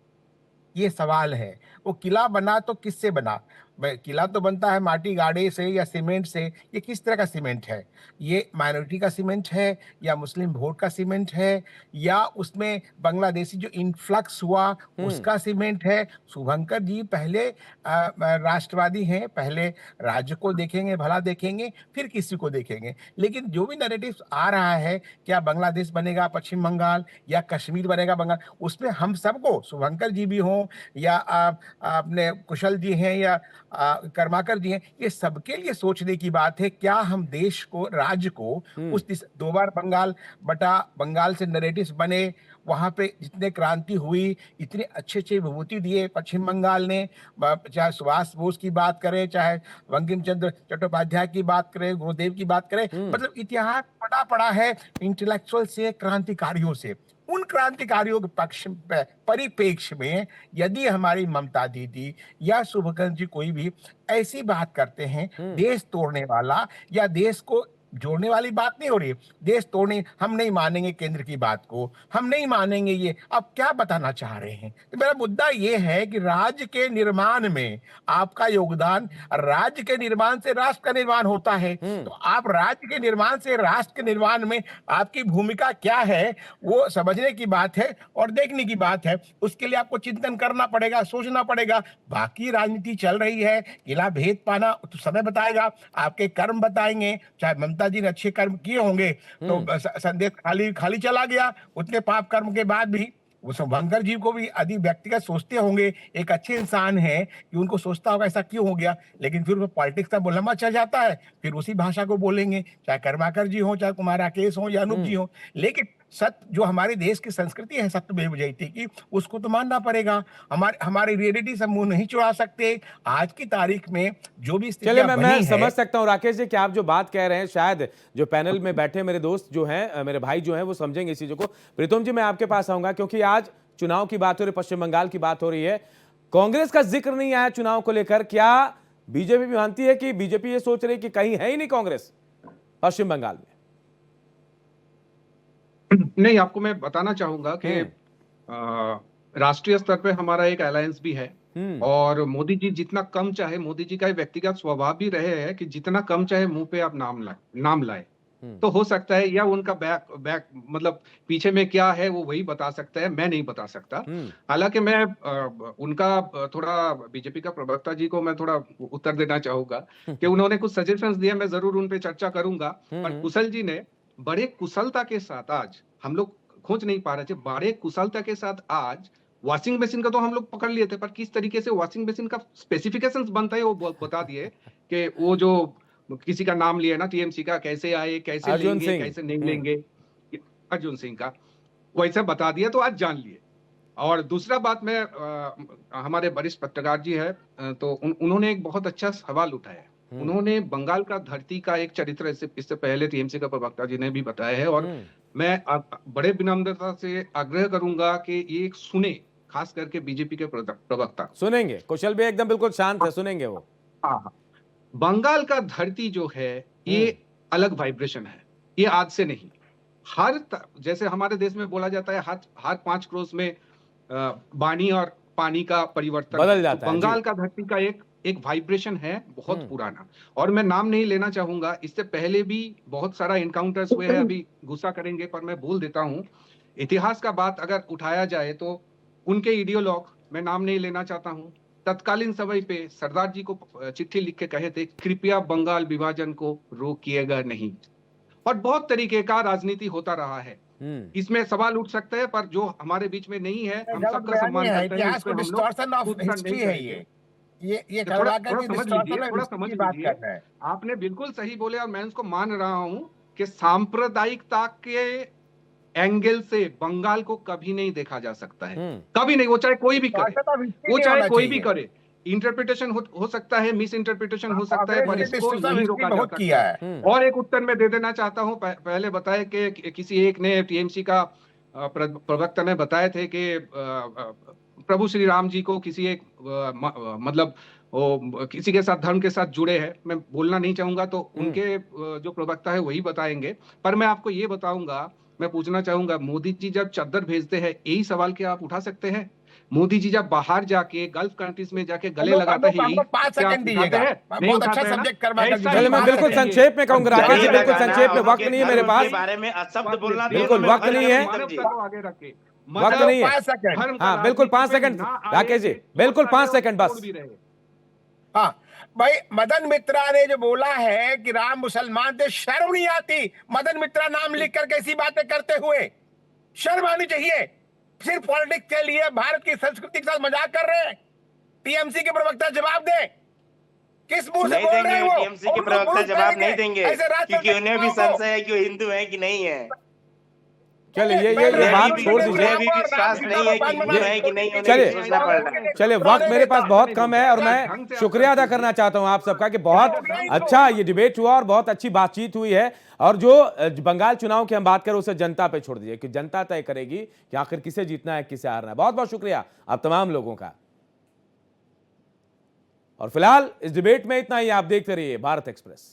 ये सवाल है। वो किला बना तो किससे बना? किला तो बनता है माटी गाड़े से या सीमेंट से। ये किस तरह का सीमेंट है? ये माइनॉरिटी का सीमेंट है या मुस्लिम वोट का सीमेंट है या उसमें बांग्लादेशी जो इन्फ्लक्स हुआ उसका सीमेंट है? शुभंकर जी पहले राष्ट्रवादी हैं, पहले राज्य को देखेंगे, भला देखेंगे, फिर किसी को देखेंगे। लेकिन जो भी नैरेटिव आ रहा है, क्या बांग्लादेश बनेगा पश्चिम बंगाल या कश्मीर बनेगा बंगाल, उसमें हम सबको, शुभंकर जी भी हों या अपने कुशल जी हैं या कर्माकर जी हैं, ये सबके लिए सोचने की बात है। क्या हम देश को, राज्य को उस 2 बार बंगाल से नैरेटिव्स बने, वहां पे जितने क्रांति हुई, इतने अच्छे विभूति दिए पश्चिम बंगाल ने, चाहे सुभाष बोस की बात करें, चाहे बंकिम चंद्र चट्टोपाध्याय की बात करें, गुरुदेव की बात करें, मतलब इतिहास पड़ा है इंटेलेक्चुअल से, क्रांतिकारियों से। उन क्रांतिकारियों के पक्ष परिप्रेक्ष्य में यदि हमारी ममता दीदी या शुभंकर जी कोई भी ऐसी बात करते हैं, देश तोड़ने वाला या देश को जोड़ने वाली बात नहीं हो रही, देश तोड़ने, हम नहीं मानेंगे केंद्र की बात को, हम नहीं मानेंगे, ये आप क्या बताना चाह रहे हैं? तो मेरा मुद्दा ये है कि राज्य के निर्माण में आपका योगदान, राज्य के निर्माण से राष्ट्र का निर्माण होता है, तो आप राज्य के निर्माण से राष्ट्र के निर्माण में आपकी भूमिका क्या है, वो समझने की बात है और देखने की बात है। उसके लिए आपको चिंतन करना पड़ेगा, सोचना पड़ेगा। बाकी राजनीति चल रही है, किला भेद पाना तो समय बताएगा, आपके कर्म बताएंगे। चाहे ममता जी ने अच्छे कर्म किए होंगे तो संदेश खाली चला गया, उतने पाप कर्म के बाद भी वो शुभंकर जी को भी अधिक व्यक्तिगत सोचते होंगे, एक अच्छे इंसान है कि उनको सोचता होगा ऐसा क्यों हो गया, लेकिन फिर वो पॉलिटिक्स का लंबा चल जाता है, फिर उसी भाषा को बोलेंगे, चाहे कर्माकर जी हो, चाहे कुमार राकेश हो या अनूप जी हो। लेकिन सत्य जो हमारे देश की संस्कृति है, सत्यमेव जयते की, उसको तो मानना पड़ेगा। हमारी रियलिटी से मुंह नहीं चुरा सकते। आज की तारीख में जो भी स्थितियां बनी मैं है, समझ सकता हूं राकेश जी कि आप जो बात कह रहे हैं, शायद जो पैनल में बैठे मेरे दोस्त जो हैं, मेरे भाई जो हैं, वो समझेंगे इस चीजों को। प्रीतम जी मैं आपके पास आऊंगा, क्योंकि आज चुनाव की बात हो रही है, पश्चिम बंगाल की बात हो रही है, कांग्रेस का जिक्र नहीं आया चुनाव को लेकर। क्या बीजेपी भी मानती है कि बीजेपी ये सोच रही है कि कहीं है ही नहीं कांग्रेस पश्चिम बंगाल में। नहीं, आपको मैं बताना चाहूंगा कि राष्ट्रीय स्तर पे हमारा एक अलायंस भी है और मोदी जी जितना कम चाहे, मोदी जी का व्यक्तिगत स्वभाव भी रहे है कि जितना कम चाहे मुंह पे आप नाम लाए तो हो सकता है, या उनका बैक मतलब पीछे में क्या है वो वही बता सकता है, मैं नहीं बता सकता। हालांकि मैं उनका थोड़ा बीजेपी का प्रवक्ता जी को मैं थोड़ा उत्तर देना चाहूंगा कि उन्होंने कुछ सजेशंस दिए, मैं जरूर उन पे चर्चा करूंगा। पर कुशल जी ने बड़े कुशलता के साथ, आज हम लोग खोज नहीं पा रहे थे, बड़े कुशलता के साथ आज वॉशिंग मशीन का तो हम लोग पकड़ लिए थे, पर किस तरीके से वॉशिंग मशीन का स्पेसिफिकेशंस बनता है वो बता दिए कि वो जो किसी का नाम लिया ना टीएमसी का, कैसे आए, कैसे लेंगे, कैसे नहीं लेंगे, अर्जुन सिंह का वैसे बता दिया, तो आज जान लिए। और दूसरा बात, मैं हमारे वरिष्ठ पत्रकार जी है तो उन्होंने एक बहुत अच्छा सवाल उठाया। उन्होंने बंगाल का धरती का एक चरित्र इससे पहले टीएमसी का प्रवक्ता जी ने भी बताया है, और मैं बड़े विनम्रता से आग्रह करूंगा कि ये सुने, खास करके बीजेपी के प्रवक्ता सुनेंगे। कुशल भी एकदम बिल्कुल शांत है, सुनेंगे वो। बंगाल का धरती जो है ये अलग वाइब्रेशन है, ये आज से नहीं। जैसे हमारे देश में बोला जाता है हर 5 क्रॉस में वाणी और पानी का परिवर्तन बदल जाता है। बंगाल का धरती का एक वाइब्रेशन है बहुत पुराना, और मैं नाम नहीं लेना चाहूंगा, इससे पहले भी बहुत सारा इनकाउंटर्स हुए हैं, अभी गुस्सा करेंगे पर मैं बोल देता हूं। इतिहास का बात अगर उठाया जाए तो उनके आइडियोलॉग, मैं नाम नहीं लेना चाहता हूं, तत्कालीन समय पे सरदार जी को चिट्ठी लिख के कहे थे, कृपया बंगाल विभाजन को रोकिएगा नहीं। और बहुत तरीके का राजनीति होता रहा है, इसमें सवाल उठ सकते हैं, पर जो हमारे बीच में नहीं है, हम सबका सम्मान करते हैं। थोड़ा समझ लीजिए, आपने बिल्कुल सही बोले और मैं उसको मान रहा हूं कि सांप्रदायिकता के एंगल से बंगाल को कभी नहीं देखा जा सकता है, कभी नहीं, वो चाहे कोई भी करे, वो चाहे कोई भी करे। इंटरप्रिटेशन हो सकता है, मिस इंटरप्रिटेशन हो सकता है, पर इसको नहीं रोका जा सकता। और एक उत्तर मैं दे देना चाहता हूं, पहले बताए कि किसी एक ने, टीएमसी का प्रवक्ता ने बताए थे कि प्रभु श्री राम जी को किसी एक मतलब वो किसी के साथ धर्म के साथ जुड़े हैं, मैं बोलना नहीं चाहूंगा, तो उनके जो प्रवक्ता है वही बताएंगे। पर मैं आपको ये बताऊंगा, मैं पूछना चाहूंगा, मोदी जी जब चद्दर भेजते हैं, यही सवाल क्या आप उठा सकते हैं? मोदी जी जब बाहर जाके गल्फ कंट्रीज में जाके गले लगाते हैं, यही 5 सेकंड दीजिएगा, बहुत अच्छा सब्जेक्ट करवा कर चलिए मैं बिल्कुल संक्षेप में कहूंगा, राकेश जी बिल्कुल संक्षेप में, वक्त नहीं है मेरे पास, बारे में शब्द बोलना बिल्कुल वक्त नहीं है, आगे रखे, वक्त नहीं है। हाँ बिल्कुल 5 सेकंड राकेश जी, बिल्कुल 5 सेकंड बस। हाँ भाई, मदन मित्रा ने जो बोला है कि राम मुसलमान थे, शर्म नहीं आती मदन मित्रा नाम लिख कर कैसी बातें करते हुए? शर्म आनी चाहिए। सिर्फ पॉलिटिक्स के लिए भारत की संस्कृति के साथ मजाक कर रहे हैं। टीएमसी के प्रवक्ता जवाब दे, किस मुंह से बोल रहे हैं वो? टीएमसी के प्रवक्ता जवाब नहीं देंगे, क्योंकि उन्हें भी संशय है कि वो हिंदू है कि नहीं है। चलिए ये बात छोड़ दीजिए, विश्वास नहीं है कि हिंदू है कि नहीं। चलिए वक्त मेरे पास बहुत कम है, और मैं शुक्रिया अदा करना चाहता हूं आप सबका कि बहुत अच्छा ये डिबेट हुआ और बहुत अच्छी बातचीत हुई है। और जो बंगाल चुनाव की हम बात करें उसे जनता पे छोड़ दीजिए कि जनता तय करेगी कि आखिर किसे जीतना है, किसे हारना है। बहुत बहुत शुक्रिया आप तमाम लोगों का। और फिलहाल इस डिबेट में इतना ही, आप देखते रहिए भारत एक्सप्रेस।